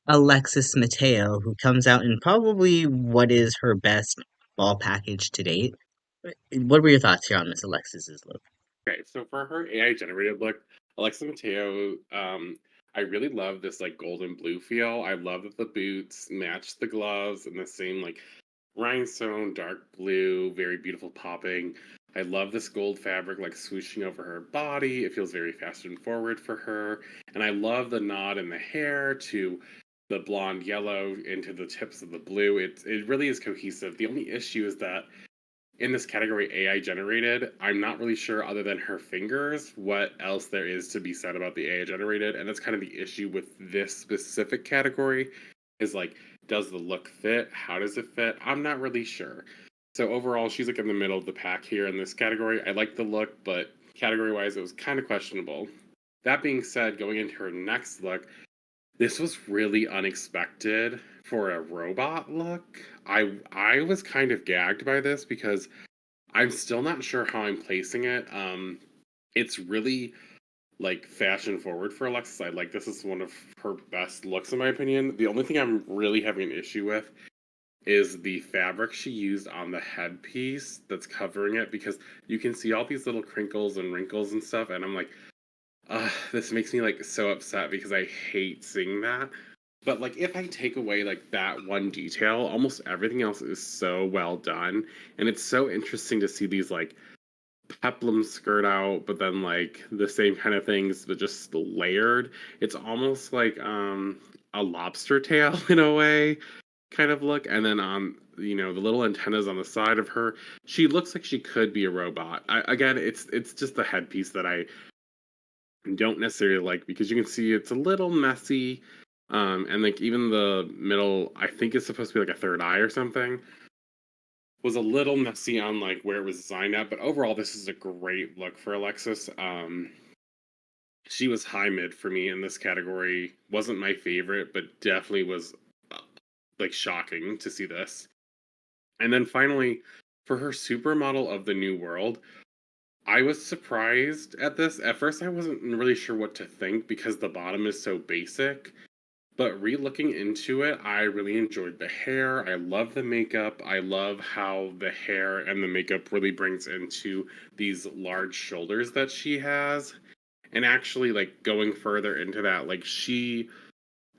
Alexis Mateo, who comes out in probably what is her best ball package to date. What were your thoughts here on Miss Alexis's look? Okay, so for her AI generated look, Alexa Mateo, I really love this like golden blue feel. I love that the boots match the gloves and the same like rhinestone, dark blue, very beautiful popping. I love this gold fabric like swooshing over her body. It feels very fast and forward for her. And I love the nod in the hair to the blonde yellow into the tips of the blue. It really is cohesive. The only issue is that in this category AI generated, I'm not really sure other than her fingers what else there is to be said about the AI generated. And that's kind of the issue with this specific category is like, does the look fit? How does it fit? I'm not really sure. So overall, she's like in the middle of the pack here in this category. I like the look, but category wise, it was kind of questionable. That being said, going into her next look, this was really unexpected for a robot look. I was kind of gagged by this because I'm still not sure how I'm placing it. It's really like fashion forward for Alexis. I like this is one of her best looks in my opinion. The only thing I'm really having an issue with is the fabric she used on the headpiece that's covering it because you can see all these little crinkles and wrinkles and stuff, and I'm like, this makes me like so upset because I hate seeing that. But like if I take away like that one detail, almost everything else is so well done. And it's so interesting to see these like peplum skirt out, but then like the same kind of things, but just layered. It's almost like a lobster tail in a way kind of look. And then on the little antennas on the side of her, she looks like she could be a robot. Again, it's just the headpiece that I don't necessarily like because you can see it's a little messy. And like even the middle, I think it's supposed to be like a third eye or something, was a little messy on like where it was designed at. But overall, this is a great look for Alexis. She was high mid for me in this category. Wasn't my favorite, but definitely was like shocking to see this. And then finally, for her supermodel of the new world, I was surprised at this. At first, I wasn't really sure what to think because the bottom is so basic. But re-looking into it, I really enjoyed the hair. I love the makeup. I love how the hair and the makeup really brings into these large shoulders that she has. And actually, like going further into that, like she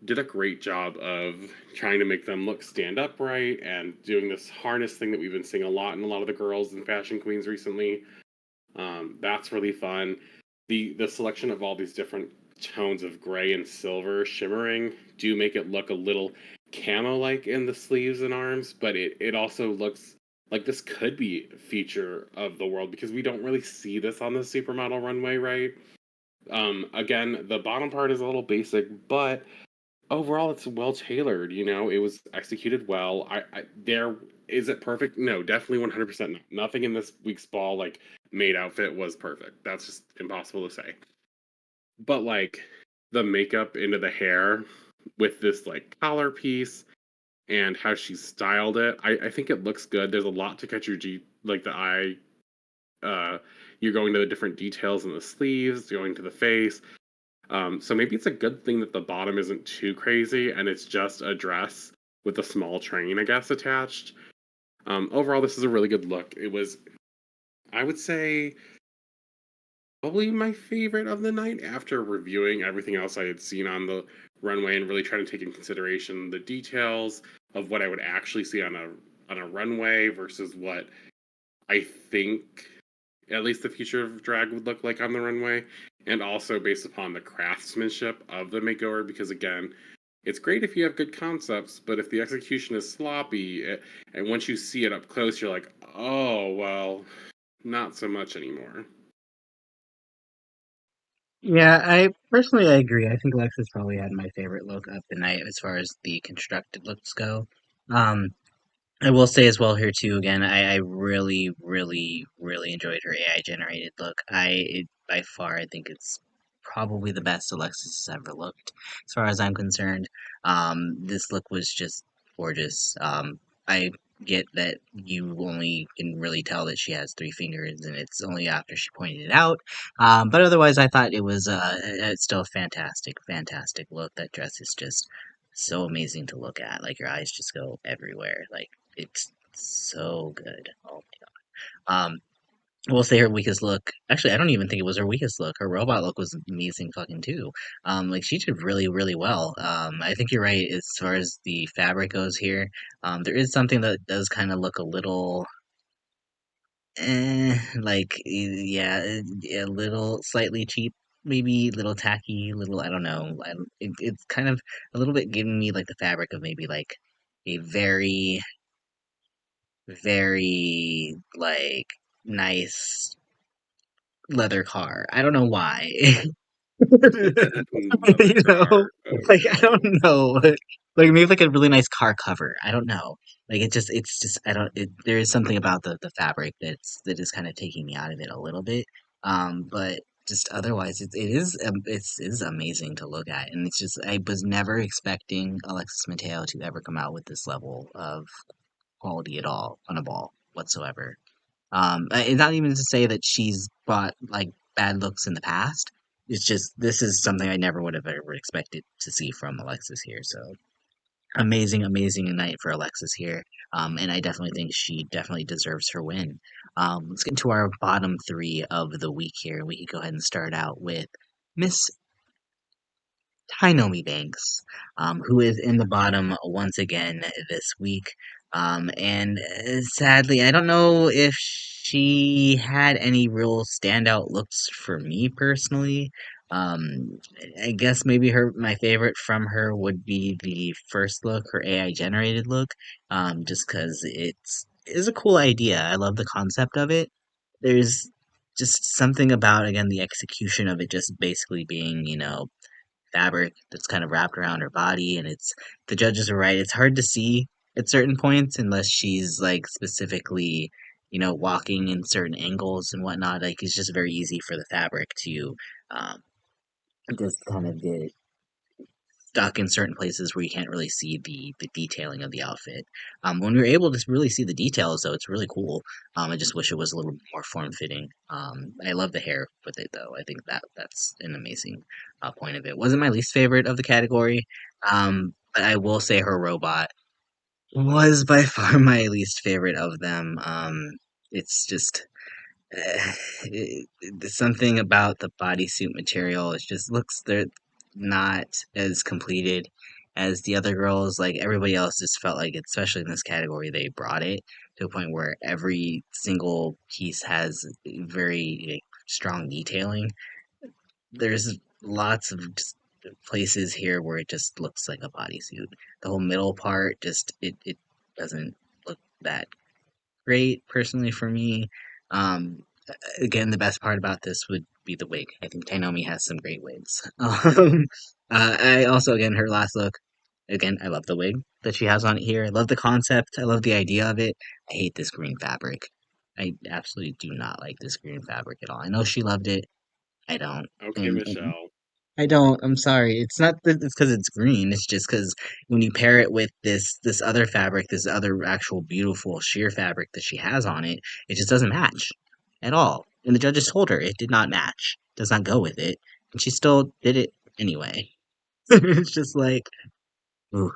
did a great job of trying to make them look stand upright and doing this harness thing that we've been seeing a lot in a lot of the girls and fashion queens recently. That's really fun. The selection of all these different tones of gray and silver shimmering do make it look a little camo like in the sleeves and arms, but it also looks like this could be a feature of the world because we don't really see this on the supermodel runway, right? Again, the bottom part is a little basic, but overall it's well tailored. It was executed well. There is it perfect? No, definitely 100% not. Nothing in this week's ball like made outfit was perfect. That's just impossible to say. But like the makeup into the hair with this like collar piece and how she styled it, I think it looks good. There's a lot to catch your like the eye. Uh, you're going to the different details in the sleeves, going to the face. So maybe it's a good thing that the bottom isn't too crazy and it's just a dress with a small train, I guess, attached. Overall, this is a really good look. It was, I would say, probably my favorite of the night after reviewing everything else I had seen on the runway and really trying to take in consideration the details of what I would actually see on a runway versus what I think at least the future of drag would look like on the runway, and also based upon the craftsmanship of the makeover. Because again, it's great if you have good concepts, but if the execution is sloppy, and once you see it up close, you're like, oh well, not so much anymore. Yeah, I agree. I think Alexis probably had my favorite look of the night as far as the constructed looks go. Um, I will say as well here too. Again, I really, really, really enjoyed her AI generated look. By far, I think it's probably the best Alexis has ever looked, as far as I'm concerned. This look was just gorgeous. I get that you only can really tell that she has three fingers, and it's only after she pointed it out. But otherwise, I thought it was it's still a fantastic, fantastic look. That dress is just so amazing to look at. Like your eyes just go everywhere. Like it's so good. Oh my god. We'll say her weakest look. Actually, I don't even think it was her weakest look. Her robot look was amazing fucking too. Like she did really, really well. I think you're right as far as the fabric goes here. There is something that does kind of look a little Yeah, a little slightly cheap, maybe a little tacky, little, I don't know. It's kind of a little bit giving me like the fabric of maybe like a very, very like nice leather car. I don't know why. Leather You know, car. Oh like I no. don't know, like maybe like a really nice car cover. I don't know. Like it's just, I don't. There is something about the fabric that is kind of taking me out of it a little bit. But just otherwise, it is amazing to look at, and it's just I was never expecting Alexis Mateo to ever come out with this level of quality at all on a ball whatsoever. It's not even to say that she's brought like bad looks in the past. It's just this is something I never would have ever expected to see from Alexis here. So amazing, amazing night for Alexis here. And I definitely think she definitely deserves her win. Let's get into our bottom three of the week here. We can go ahead and start out with Miss Tynomi Banks, who is in the bottom once again this week. And sadly, I don't know if she had any real standout looks for me personally. Um, I guess maybe my favorite from her would be the first look, her AI generated look, just because is a cool idea. I love the concept of it. There's just something about, again, the execution of it just basically being, fabric that's kind of wrapped around her body, and it's the judges are right. It's hard to see at certain points unless she's like specifically, walking in certain angles and whatnot. Like it's just very easy for the fabric to um, just kind of get stuck in certain places where you can't really see the detailing of the outfit. When you're able to really see the details, though, it's really cool. I just wish it was a little bit more form fitting. I love the hair with it, though. I think that's an amazing point of it. Wasn't my least favorite of the category, but I will say her robot was by far my least favorite of them. It's just there's something about the bodysuit material. It just looks they're not as completed as the other girls. Like everybody else just felt like, especially in this category, they brought it to a point where every single piece has very like, strong detailing. There's lots of just places here where it just looks like a bodysuit. The whole middle part just it doesn't look that great personally for me. Um, Again, the best part about this would be the wig. I think Tainomi has some great wigs. I also, again, her last look. Again, I love the wig that she has on it here. I love the concept. I love the idea of it. I hate this green fabric. I absolutely do not like this green fabric at all. I know she loved it. I don't. Okay, And Michelle. I don't. I'm sorry. It's not that it's because it's green. It's just because when you pair it with this other fabric, this other actual beautiful sheer fabric that she has on it, it just doesn't match at all. And the judges told her it did not match, does not go with it, and she still did it anyway. It's just like, ooh,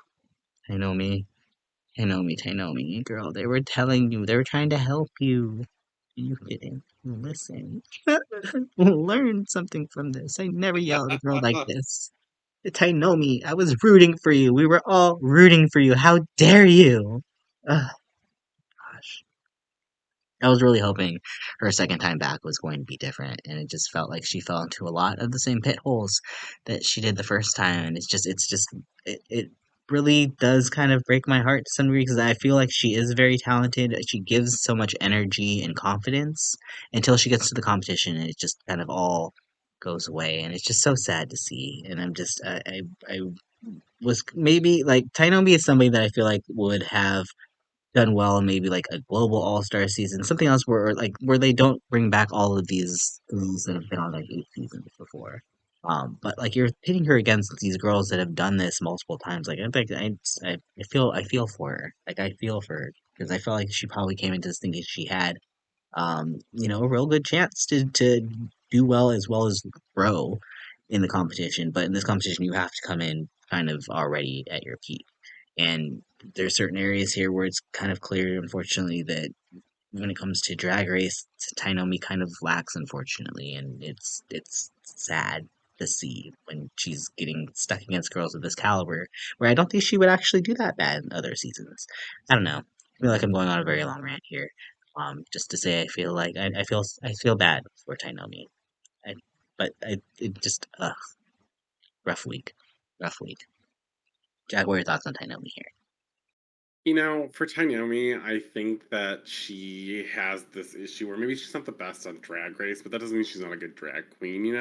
I know me, I know me, girl. They were telling you, they were trying to help you. You didn't listen. Learn something from this. I never yell at a girl like this. Tainomi, I was rooting for you. We were all rooting for you. How dare you? Ugh, gosh. I was really hoping her second time back was going to be different, and it just felt like she fell into a lot of the same pit holes that she did the first time, and it really does kind of break my heart to some degree because I feel like she is very talented. She gives so much energy and confidence until she gets to the competition, and it just kind of all goes away, and it's just so sad to see. And I was maybe like Tainomi is somebody that I feel like would have done well in maybe like a global all-star season, something else where they don't bring back all of these girls that have been on like 8 seasons before. But like you're pitting her against these girls that have done this multiple times. Like I think I feel for her. Like I feel for her because I felt like she probably came into this thinking she had a real good chance to do well as grow in the competition. But in this competition, you have to come in kind of already at your peak. And there's certain areas here where it's kind of clear, unfortunately, that when it comes to Drag Race, Tainomi kind of lacks, unfortunately, and it's sad to see when she's getting stuck against girls of this caliber, where I don't think she would actually do that bad in other seasons. I don't know. I feel like I'm going on a very long rant here. Just to say, I feel bad for Tynomi. I, but it just rough week, rough week. Jack, what are your thoughts on Tynomi here? For Tainomi, I think that she has this issue where maybe she's not the best on Drag Race, but that doesn't mean she's not a good drag queen.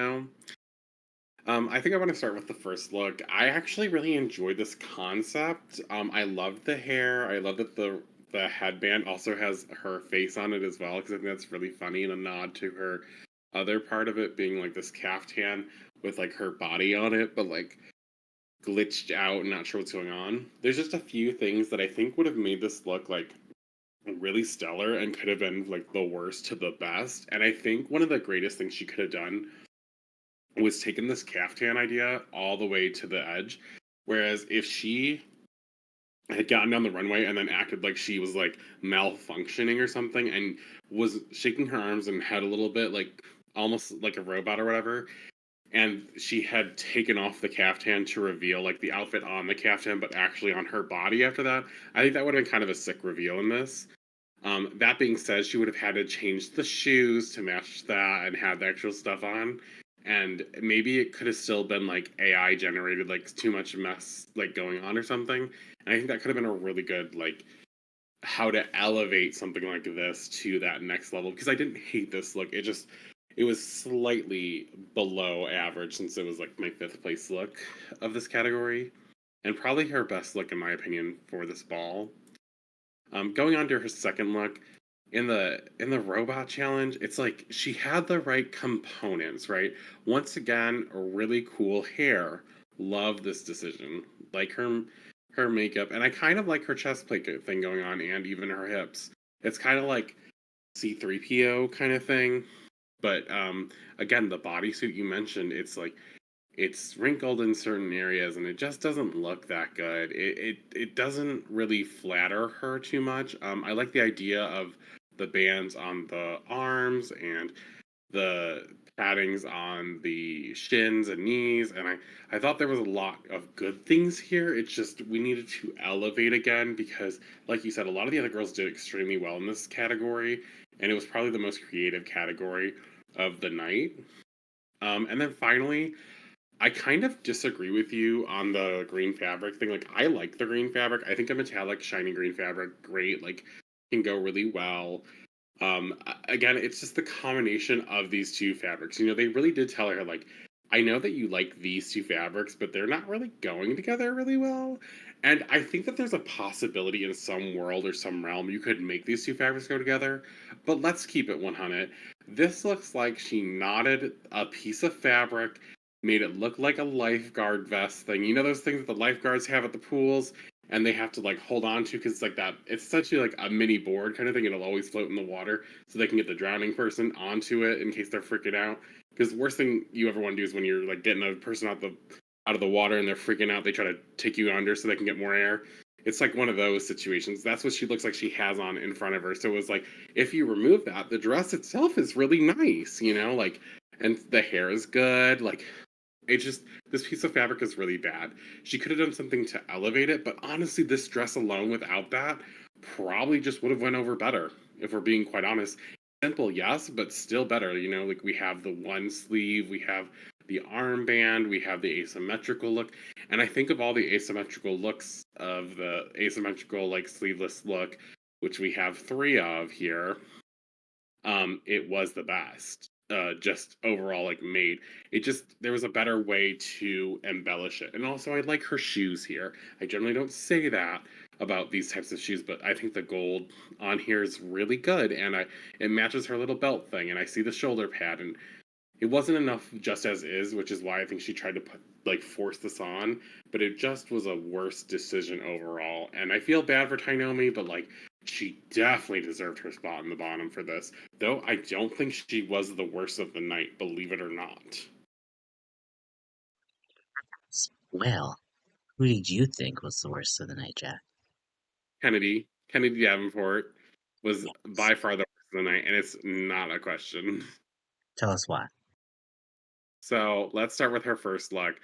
I think I want to start with the first look. I actually really enjoyed this concept. I loved the hair. I love that the headband also has her face on it as well, because I think that's really funny and a nod to her other part of it being like this caftan with like her body on it, but like glitched out and not sure what's going on. There's just a few things that I think would have made this look like really stellar and could have been like the worst to the best. And I think one of the greatest things she could have done was taken this caftan idea all the way to the edge. Whereas if she had gotten down the runway and then acted like she was like malfunctioning or something and was shaking her arms and head a little bit like almost like a robot or whatever, and she had taken off the caftan to reveal like the outfit on the caftan but actually on her body after that, I think that would have been kind of a sick reveal in this. That being said, she would have had to change the shoes to match that and have the actual stuff on. And maybe it could have still been like AI generated, like too much mess like going on or something. And I think that could have been a really good like how to elevate something like this to that next level. Because I didn't hate this look. It was slightly below average since it was like my fifth place look of this category. And probably her best look in my opinion for this ball. Going on to her second look, in the robot challenge, it's like she had the right components, right? Once again, really cool hair. Love this decision. Like her makeup, and I kind of like her chest plate thing going on, and even her hips. It's kind of like C3PO kind of thing. But again, the bodysuit you mentioned, it's wrinkled in certain areas and it just doesn't look that good. It doesn't really flatter her too much. I like the idea of the bands on the arms and the paddings on the shins and knees, and I thought there was a lot of good things here. It's just we needed to elevate again because, like you said, a lot of the other girls did extremely well in this category, and it was probably the most creative category of the night. And then finally, I kind of disagree with you on the green fabric thing. Like, I like the green fabric. I think a metallic, shiny green fabric, great. Like, can go really well. Again, it's just the combination of these two fabrics. They really did tell her, like, I know that you like these two fabrics, but they're not really going together really well. And I think that there's a possibility in some world or some realm you could make these two fabrics go together. But let's keep it 100. This looks like she knotted a piece of fabric, made it look like a lifeguard vest thing. You know those things that the lifeguards have at the pools? And they have to like hold on to because like that it's essentially like a mini board kind of thing. It'll always float in the water so they can get the drowning person onto it in case they're freaking out. Because the worst thing you ever want to do is when you're like getting a person out of the water and they're freaking out, they try to take you under so they can get more air. It's like one of those situations. That's what she looks like she has on in front of her. So it was like if you remove that, the dress itself is really nice, like and the hair is good. Like it just this piece of fabric is really bad. She could have done something to elevate it, but honestly, this dress alone without that probably just would have went over better, if we're being quite honest. Simple, yes, but still better. Like we have the one sleeve, we have the armband, we have the asymmetrical look. And I think of all the asymmetrical looks of the asymmetrical like sleeveless look, which we have three of here, it was the best. Just overall, like made it just there was a better way to embellish it, and also I like her shoes here. I generally don't say that about these types of shoes, but I think the gold on here is really good, and it matches her little belt thing, and I see the shoulder pad, and it wasn't enough just as is, which is why I think she tried to put like force this on, but it just was a worse decision overall. And I feel bad for Tainomi, but like she definitely deserved her spot in the bottom for this. Though I don't think she was the worst of the night, believe it or not. Well, who did you think was the worst of the night, Jack? Kennedy Davenport was Yes. by far the worst of the night, and it's not a question. Tell us why. So let's start with her first look.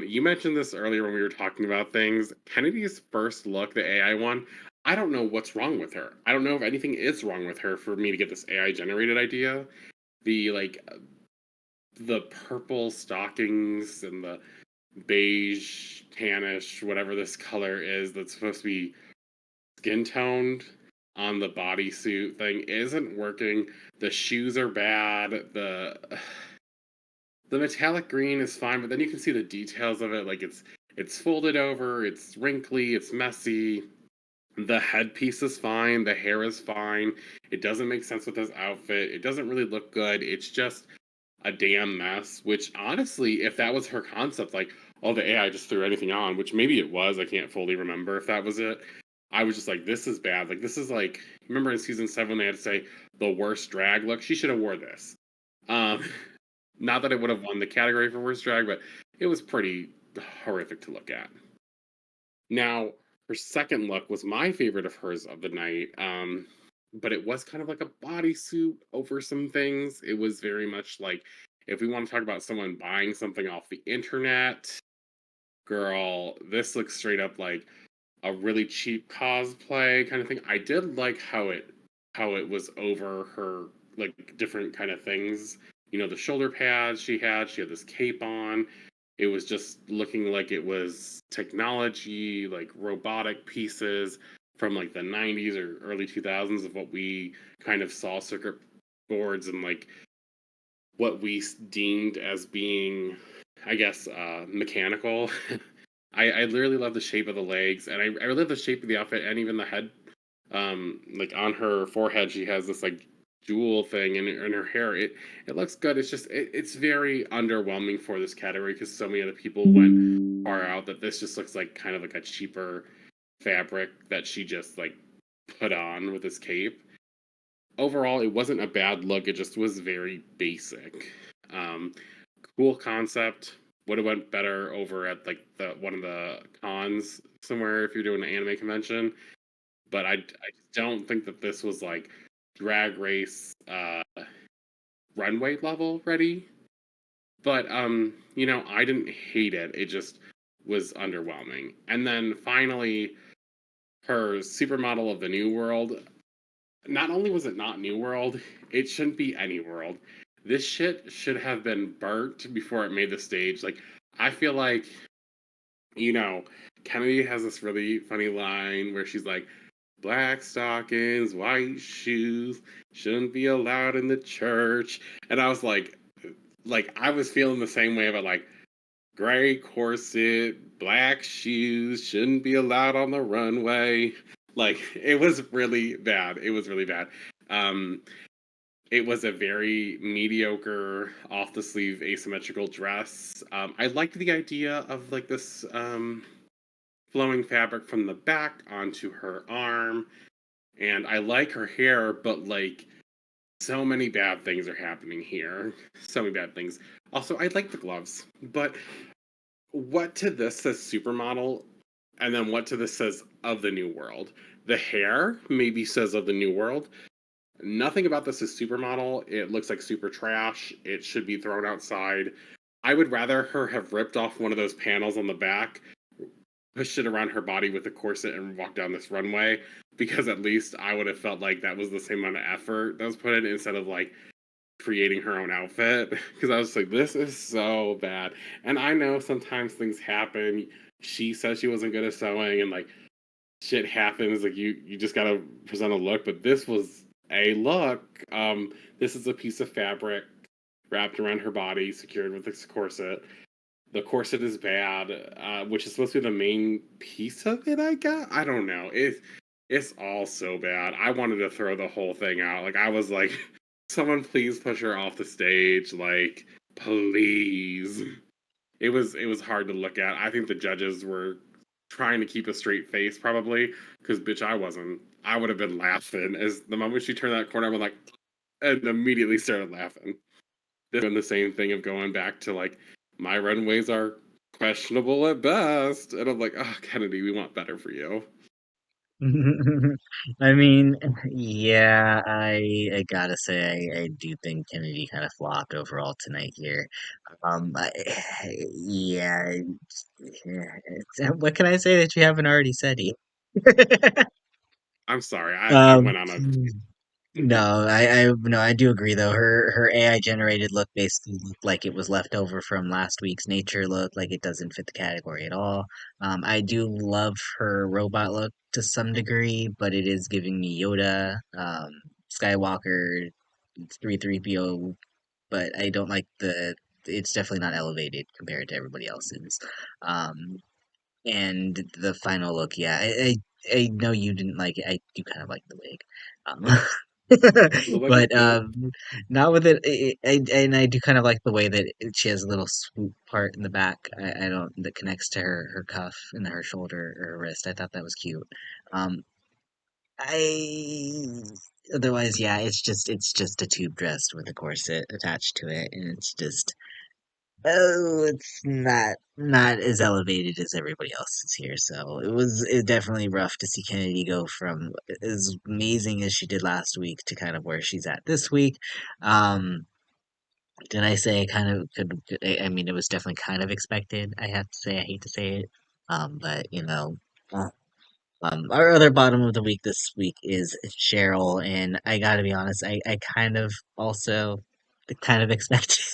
You mentioned this earlier when we were talking about things. Kennedy's first look, the AI one, I don't know what's wrong with her. I don't know if anything is wrong with her for me to get this AI generated idea. The the purple stockings and the beige, tannish, whatever this color is that's supposed to be skin toned on the bodysuit thing isn't working. The shoes are bad. The metallic green is fine, but then you can see the details of it. Like it's folded over, it's wrinkly, it's messy. The headpiece is fine, the hair is fine. It doesn't make sense with this outfit. It doesn't really look good. It's just a damn mess. Which honestly, if that was her concept, like, oh, the AI just threw anything on, which maybe it was. I can't fully remember if that was it. I was just like, this is bad. Like, this is like, remember in season 7 they had to say the worst drag look? She should have wore this. Um, not that it would have won the category for worst drag, but it was pretty horrific to look at. Now, her second look was my favorite of hers of the night, but it was kind of like a bodysuit over some things. It was very much like if we want to talk about someone buying something off the internet, girl, this looks straight up like a really cheap cosplay kind of thing. I did like how it was over her like different kind of things. You know, the shoulder pads she had this cape on. It was just looking like it was technology, like robotic pieces from like the 90s or early 2000s of what we kind of saw circuit boards and like what we deemed as being, I guess, mechanical. I literally love the shape of the legs, and I really love the shape of the outfit and even the head. Like on her forehead, she has this like jewel thing, and in her hair, it looks good. It's just it's very underwhelming for this category because so many other people went far out that this just looks like kind of like a cheaper fabric that she just like put on with this cape. Overall, it wasn't a bad look. It just was very basic. Um, cool concept. Would have went better over at like the one of the cons somewhere if you're doing an anime convention. But I just don't think that this was like drag race runway level ready. But I didn't hate it. It just was underwhelming. And then finally, her supermodel of the new world. Not only was it not New World, it shouldn't be any world. This shit should have been burnt before it made the stage. Like, I feel like, you know, Kennedy has this really funny line where she's like, black stockings, white shoes, shouldn't be allowed in the church. And I was like, I was feeling the same way about like, gray corset, black shoes, shouldn't be allowed on the runway. Like, it was really bad. It was really bad. Um, it was a very mediocre, off the sleeve, asymmetrical dress. I liked the idea of like this flowing fabric from the back onto her arm, and I like her hair, but like so many bad things are happening here. So many bad things. Also, I like the gloves, but what to this says supermodel, and then what to this says of the new world. The hair maybe says of the new world. Nothing about this is supermodel. It looks like super trash. It should be thrown outside. I would rather her have ripped off one of those panels on the back, pushed it around her body with a corset, and walked down this runway, because at least I would have felt like that was the same amount of effort that was put in instead of like creating her own outfit. Because I was like, this is so bad. And I know sometimes things happen. She said she wasn't good at sewing, and like shit happens. Like you just gotta present a look. But this was a look. This is a piece of fabric wrapped around her body, secured with this corset. The corset is bad, which is supposed to be the main piece of it. I guess I don't know. It's all so bad. I wanted to throw the whole thing out. Like I was like, someone please push her off the stage. Like please. It was hard to look at. I think the judges were trying to keep a straight face probably because bitch I wasn't. I would have been laughing as the moment she turned that corner. I'm like, and immediately started laughing. This been the same thing of going back to like my runways are questionable at best, and I'm like, oh Kennedy, we want better for you. I mean, yeah, I gotta say, I do think Kennedy kind of flopped overall tonight here. I, yeah, what can I say that you haven't already said? I'm sorry, I Um, went on a no, no, I do agree though. Her AI generated look basically looked like it was left over from last week's nature look, like it doesn't fit the category at all. I do love her robot look to some degree, but it is giving me Yoda, Skywalker, 3PO, but I don't like it's definitely not elevated compared to everybody else's. Um, and the final look, yeah, I know you didn't like it. I do kind of like the wig, the wig was but cute. not with it. And I do kind of like the way that she has a little swoop part in the back. I don't that connects to her cuff and her shoulder or her wrist. I thought that was cute. Um, I otherwise, yeah, it's just a tube dress with a corset attached to it, and it's just oh, it's not as elevated as everybody else's here. So it definitely rough to see Kennedy go from as amazing as she did last week to kind of where she's at this week. Um, did I say kind of I mean, it was definitely kind of expected. I have to say, I hate to say it, but uh, our other bottom of the week this week is Cheryl, and I gotta be honest, I kind of also kind of expected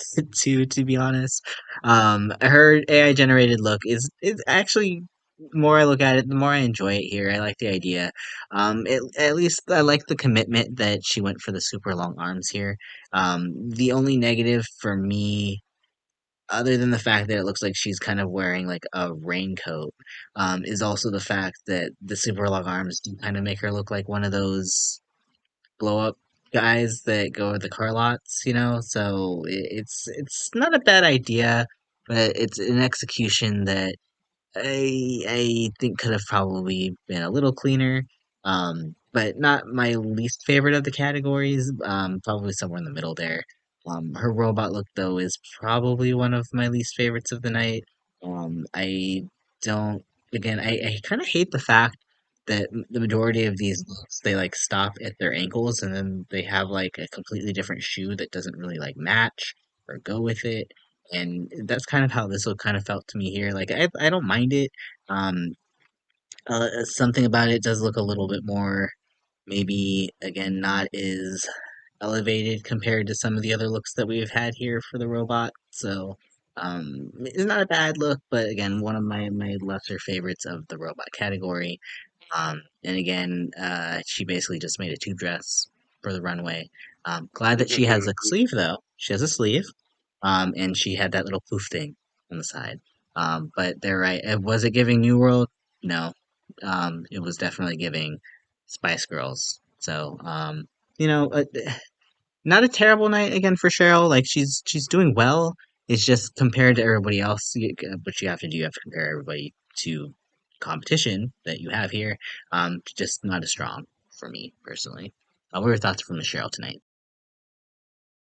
it to be honest. Her AI generated look is actually the more I look at it, the more I enjoy it here. I like the idea. At least I like the commitment that she went for the super long arms here. The only negative for me other than the fact that it looks like she's kind of wearing like a raincoat, is also the fact that the super long arms do kind of make her look like one of those blow up guys that go with the car lots, you know? So it's not a bad idea, but it's an execution that I think could have probably been a little cleaner. But not my least favorite of the categories. Probably somewhere in the middle there. Her robot look though is probably one of my least favorites of the night. I don't. Again, I kind of hate the fact that the majority of these looks they like stop at their ankles and then they have like a completely different shoe that doesn't really like match or go with it. And that's kind of how this look kind of felt to me here. Like I don't mind it. Um, something about it does look a little bit more, maybe again not as elevated compared to some of the other looks that we've had here for the robot. So it's not a bad look, but again, one of my lesser favorites of the robot category. And again, she basically just made a tube dress for the runway. Glad that she has a sleeve though. She has a sleeve. And she had that little poof thing on the side. But they're right. Was it giving New World? No. It was definitely giving Spice Girls. So, you know, uh, not a terrible night again for Cheryl. Like she's doing well. It's just compared to everybody else, what you have to do, you have to compare everybody to competition that you have here. Just not as strong for me personally. What were your thoughts from the Cheryl tonight?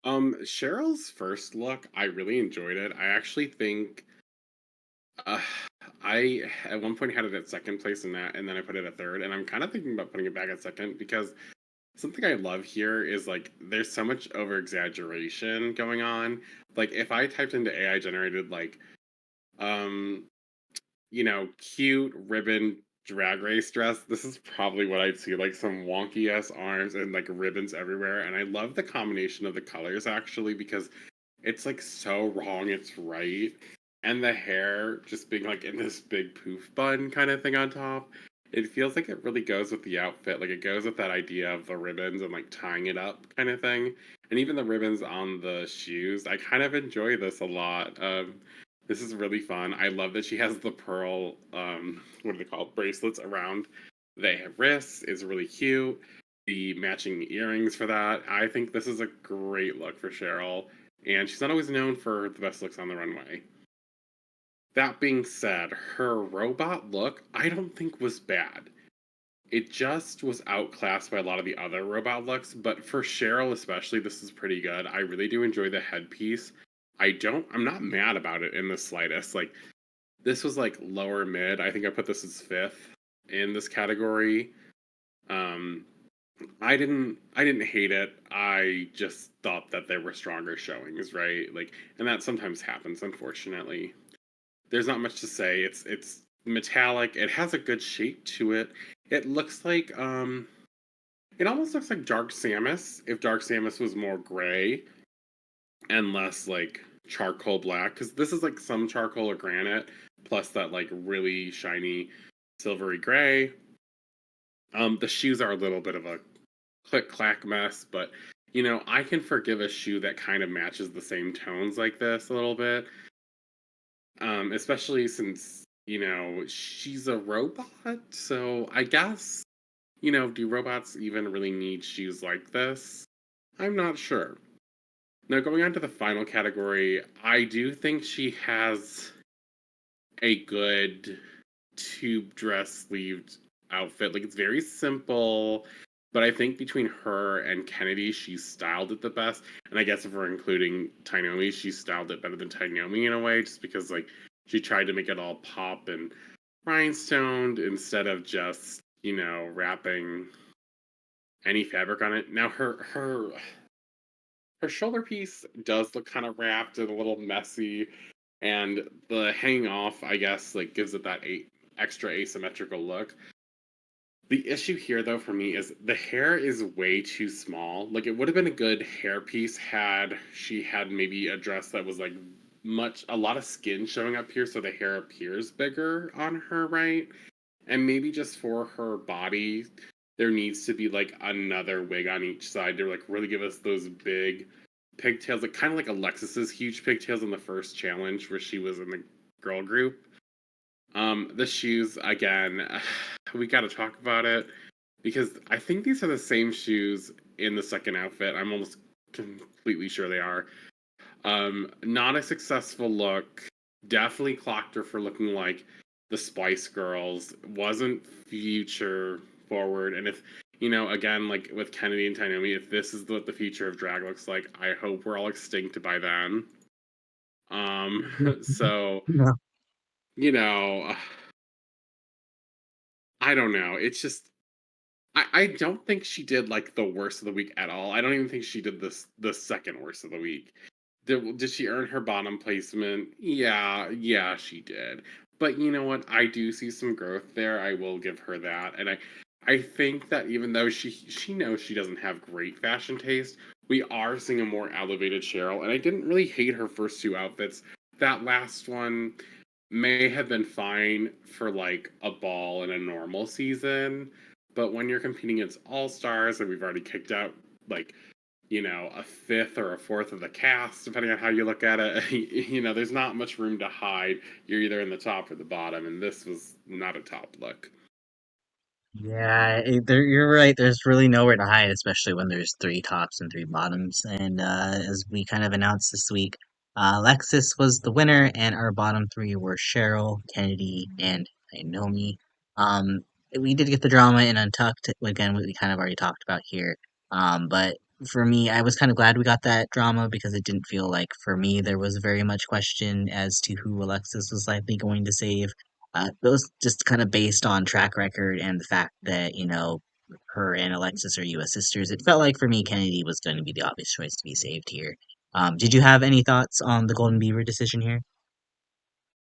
Cheryl's first look, I really enjoyed it. I actually think uh, I at one point had it at second place in that, and then I put it at third, and I'm kind of thinking about putting it back at second because something I love here is like there's so much over exaggeration going on. Like if I typed into AI generated like um cute ribbon drag race dress, this is probably what I'd see. Like some wonky ass arms and like ribbons everywhere. And I love the combination of the colors actually because it's like so wrong, it's right. And the hair just being like in this big poof bun kind of thing on top. It feels like it really goes with the outfit. Like it goes with that idea of the ribbons and like tying it up kind of thing. And even the ribbons on the shoes. I kind of enjoy this a lot. This is really fun. I love that she has the pearl, what are they called? Bracelets around the wrists is really cute. The matching earrings for that. I think this is a great look for Cheryl, and she's not always known for the best looks on the runway. That being said, her robot look, I don't think was bad. It just was outclassed by a lot of the other robot looks, but for Cheryl especially, this is pretty good. I really do enjoy the headpiece. I'm not mad about it in the slightest. Like, this was like lower mid. I think I put this as fifth in this category. Um, I didn't hate it. I just thought that there were stronger showings, right? Like, and that sometimes happens, unfortunately. There's not much to say. It's metallic. It has a good shape to it. It looks like It almost looks like Dark Samus if Dark Samus was more gray and less like charcoal black. Because this is like some charcoal or granite, plus that like really shiny silvery gray. The shoes are a little bit of a click clack mess, but I can forgive a shoe that kind of matches the same tones like this a little bit. Especially since, she's a robot, so I guess, do robots even really need shoes like this? I'm not sure. Now, going on to the final category, I do think she has a good tube dress sleeved outfit. Like, it's very simple, but I think between her and Kennedy, she's styled it the best. And I guess if we're including Tynomi, she styled it better than Tynomi in a way, just because, like, she tried to make it all pop and rhinestoned instead of just, wrapping any fabric on it. Now, her shoulder piece does look kind of wrapped and a little messy, and the hang off, I guess, like gives it that extra asymmetrical look. The issue here, though, for me is the hair is way too small. Like, it would have been a good hair piece had she had maybe a dress that was like a lot of skin showing up here, so the hair appears bigger on her, right? And maybe just for her body, there needs to be like another wig on each side to like really give us those big pigtails, like kind of like Alexis's huge pigtails in the first challenge where she was in the girl group. The shoes again, we got to talk about it because I think these are the same shoes in the second outfit. I'm almost completely sure they are. Not a successful look. Definitely clocked her for looking like the Spice Girls. Wasn't future forward. And if, again, like with Kennedy and Tynomi, if this is what the future of drag looks like, I hope we're all extinct by then. So, No. you know, I don't know. It's just I don't think she did like the worst of the week at all. I don't even think she did this the second worst of the week. Did she earn her bottom placement? Yeah, she did. But you know what? I do see some growth there. I will give her that. And I think that even though she knows she doesn't have great fashion taste, we are seeing a more elevated Cheryl. And I didn't really hate her first two outfits. That last one may have been fine for like a ball in a normal season, but when you're competing against all stars and we've already kicked out like a fifth or a fourth of the cast, depending on how you look at it, there's not much room to hide. You're either in the top or the bottom, and this was not a top look. Yeah, you're right. There's really nowhere to hide, especially when there's three tops and three bottoms. And as we kind of announced this week, Alexis was the winner, and our bottom three were Cheryl, Kennedy, and Naomi. Um, we did get the drama in Untucked. Again, we kind of already talked about here. But for me, I was kind of glad we got that drama because it didn't feel like, for me, there was very much question as to who Alexis was likely going to save. Those just kind of based on track record and the fact that, her and Alexis are US sisters. It felt like for me, Kennedy was going to be the obvious choice to be saved here. Did you have any thoughts on the Golden Beaver decision here?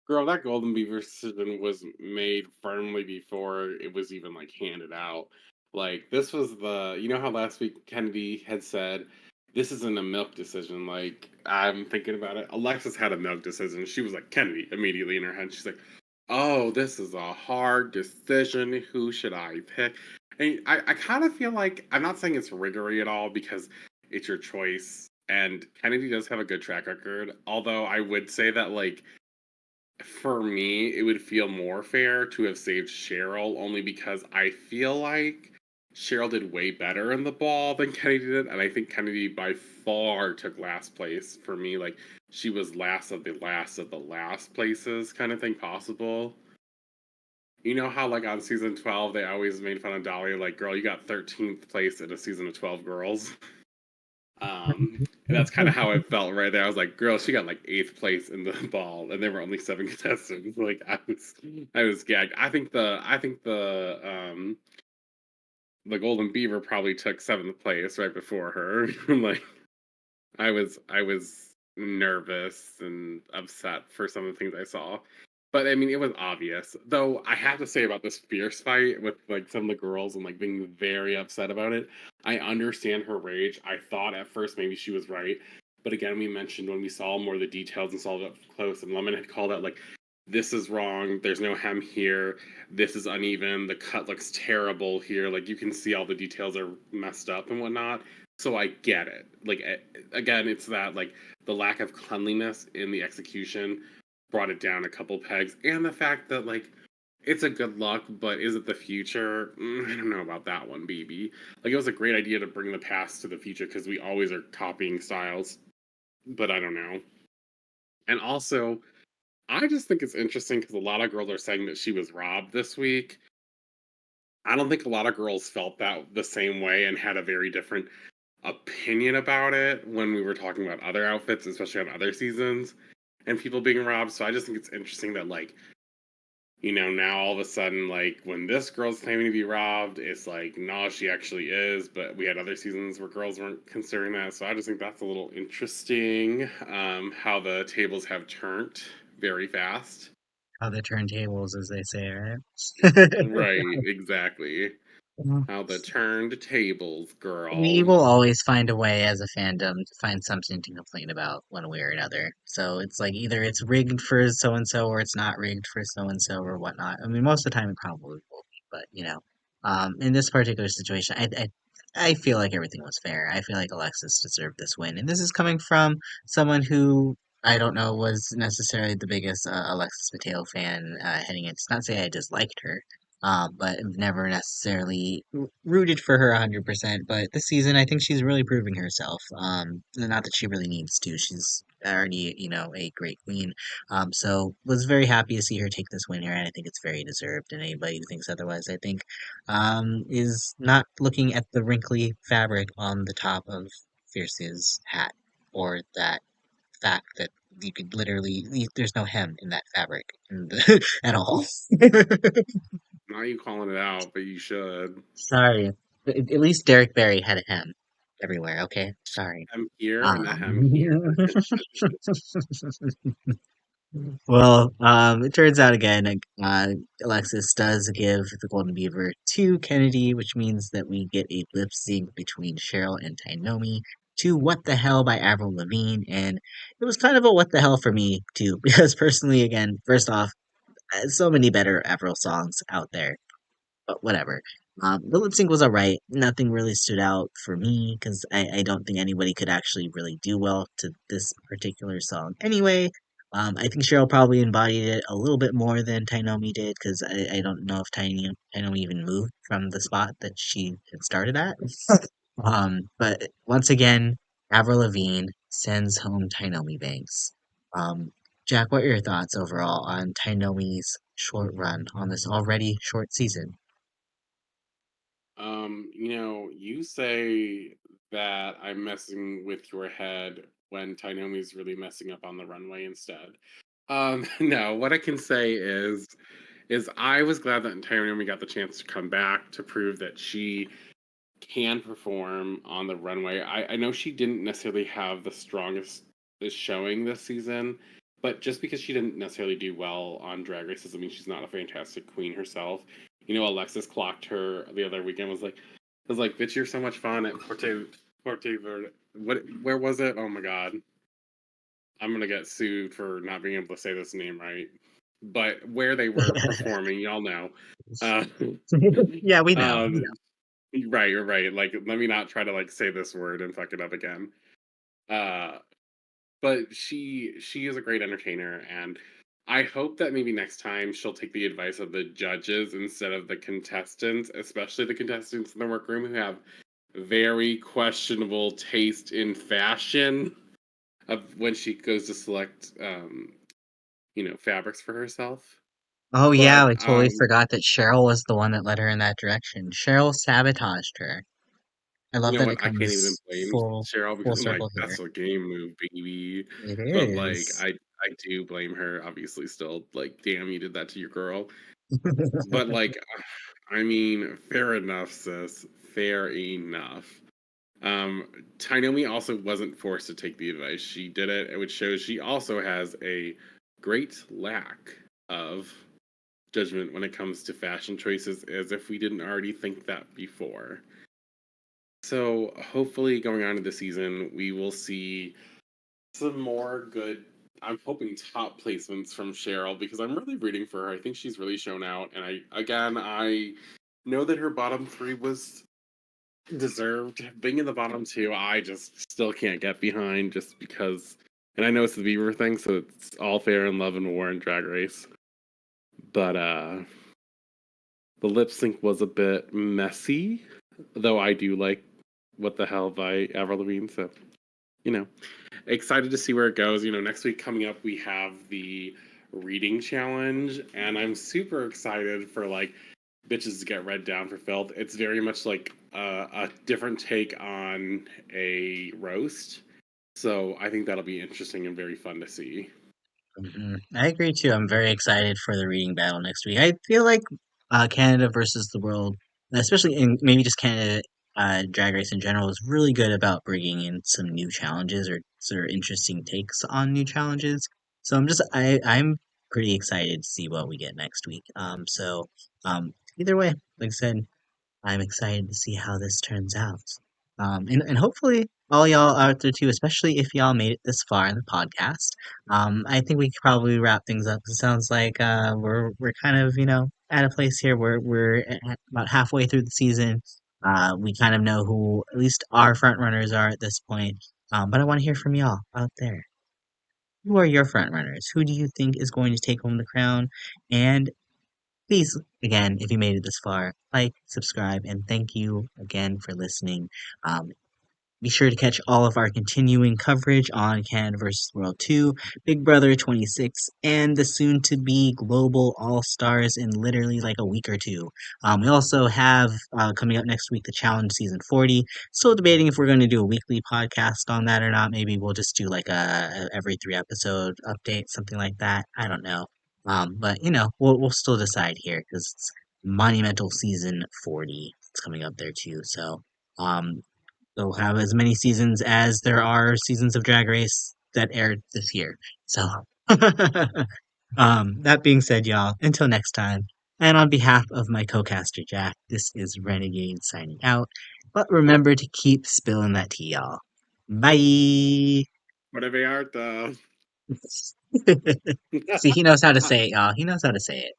Girl, that Golden Beaver decision was made firmly before it was even like handed out. Like this was you know how last week Kennedy had said this isn't a milk decision. Like I'm thinking about it. Alexis had a milk decision. She was like Kennedy immediately in her head. She's like, "Oh, this is a hard decision. Who should I pick?" And I kind of feel like I'm not saying it's riggery at all because it's your choice. And Kennedy does have a good track record. Although I would say that like for me, it would feel more fair to have saved Cheryl only because I feel like Cheryl did way better in the ball than Kennedy did, and I think Kennedy by far took last place for me. Like she was last of the last of the last places kind of thing possible. You know how like on season 12 they always made fun of Dolly, like, girl, you got 13th place in a season of 12 girls. And that's kind of how it felt right there. I was like, girl, she got like eighth place in the ball, and there were only seven contestants. Like I was gagged. I think the Golden Beaver probably took seventh place right before her. Like I was nervous and upset for some of the things I saw. But I mean, it was obvious. Though I have to say about this fierce fight with like some of the girls and like being very upset about it, I understand her rage. I thought at first maybe she was right. But again, we mentioned when we saw more of the details and saw it up close, and Lemon had called out like, this is wrong. There's no hem here. This is uneven. The cut looks terrible here. Like you can see all the details are messed up and whatnot. So I get it. Like again, it's that like the lack of cleanliness in the execution brought it down a couple pegs, and the fact that like it's a good look, but is it the future? I don't know about that one, baby. Like it was a great idea to bring the past to the future because we always are copying styles, but I don't know. And also, I just think it's interesting because a lot of girls are saying that she was robbed this week. I don't think a lot of girls felt that the same way and had a very different opinion about it when we were talking about other outfits, especially on other seasons, and people being robbed. So I just think it's interesting that like now all of a sudden, like when this girl's claiming to be robbed, it's like, no, she actually is. But we had other seasons where girls weren't considering that. So I just think that's a little interesting how the tables have turned very fast. How the turntables, as they say, right? Right, exactly. How the turned tables, We girl. will always find a way as a fandom to find something to complain about one way or another. So it's like either it's rigged for so and so or it's not rigged for so and so or whatnot. I mean, most of the time it probably will be, but in this particular situation, I feel like everything was fair. I feel like Alexis deserved this win, and this is coming from someone who I don't know was necessarily the biggest Alexis Mateo fan heading in. It's not to say I disliked her, but I've never necessarily rooted for her 100%. But this season, I think she's really proving herself. Not that she really needs to. She's already, a great queen. So was very happy to see her take this win here, and I think it's very deserved. And anybody who thinks otherwise, I think, is not looking at the wrinkly fabric on the top of Fierce's hat, or that fact that you could literally there's no hem in that fabric at all. Not you calling it out, but you should. Sorry. At least Derek Barry had a hem everywhere, okay? Sorry. Hem here and a Um, hem here. it turns out again, Alexis does give the Golden Beaver to Kennedy, which means that we get a lip sync between Cheryl and Tynomi to What the Hell by Avril Lavigne. And it was kind of a what the hell for me, too, because personally, again, first off, so many better Avril songs out there, but whatever. The lip sync was alright. Nothing really stood out for me because I don't think anybody could actually really do well to this particular song. Anyway, I think Cheryl probably embodied it a little bit more than Tynomi did because I don't know if Tynomi even moved from the spot that she had started at. But once again, Avril Lavigne sends home Tynomi Banks. Um, Jack, what are your thoughts overall on Tynomi's short run on this already short season? You say that I'm messing with your head when Tynomi's really messing up on the runway instead. No, what I can say is I was glad that Tynomi got the chance to come back to prove that she can perform on the runway. I know she didn't necessarily have the strongest showing this season, but just because she didn't necessarily do well on Drag Race doesn't mean she's not a fantastic queen herself. Alexis clocked her the other weekend. Was like, bitch, you're so much fun at Porte Verde. Where was it? Oh my god, I'm gonna get sued for not being able to say this name right. But where they were performing, y'all know. Uh, Yeah, we know. um, Right, you're right. Like, let me not try to like say this word and fuck it up again. Uh, but she is a great entertainer, and I hope that maybe next time she'll take the advice of the judges instead of the contestants, especially the contestants in the workroom who have very questionable taste in fashion of when she goes to select fabrics for herself. Oh yeah, But I totally forgot that Cheryl was the one that led her in that direction. Cheryl sabotaged her. I you love know that it what? I can't even comes blame full Cheryl full because I'm like, circle here. that's a game move, baby. It But like, is. I do blame her. Obviously, still like, damn, you did that to your girl. But like, I mean, fair enough, sis. Fair enough. Um, Tainomi also wasn't forced to take the advice. She did it, which shows she also has a great lack of judgment when it comes to fashion choices, as if we didn't already think that before. So hopefully, going on to the season, we will see some more good. I'm hoping top placements from Cheryl because I'm really rooting for her. I think she's really shown out, and I know that her bottom three was deserved. Being in the bottom two, I just still can't get behind just because. And I know it's the Beaver thing, so it's all fair in love and war and Drag Race. But the lip sync was a bit messy, though I do like "What the Hell" by Avril Lavigne. So you know, excited to see where it goes. Next week coming up, we have the reading challenge, and I'm super excited for like bitches to get read down for filth. It's very much like a different take on a roast. So I think that'll be interesting and very fun to see. I agree too. I'm very excited for the reading battle next week. I feel like Canada versus the world, especially in maybe just Canada drag race in general, is really good about bringing in some new challenges or sort of interesting takes on new challenges. So I'm pretty excited to see what we get next week. Either way, like I said, I'm excited to see how this turns out. And hopefully all y'all out there too, especially if y'all made it this far in the podcast. I think we could probably wrap things up. It sounds like we're kind of, at a place here where we're at about halfway through the season. We kind of know who at least our front runners are at this point. But I want to hear from y'all out there. Who are your front runners? Who do you think is going to take home the crown? And please, again, if you made it this far, like, subscribe, and thank you again for listening. Um, be sure to catch all of our continuing coverage on Canada vs. World 2, Big Brother 26, and the soon to be Global All Stars in literally like a week or two. We also have coming up next week the Challenge Season 40. Still debating if we're going to do a weekly podcast on that or not. Maybe we'll just do like a every 3 episode update, something like that. I don't know. But we'll still decide here because it's monumental season 40. It's coming up there too. So um, they'll have as many seasons as there are seasons of Drag Race that aired this year. So, that being said, y'all, until next time, and on behalf of my co-caster Jack, this is Renegade signing out. But remember to keep spilling that tea, y'all. Bye. Whatever art, though. See, he knows how to say it, y'all. He knows how to say it.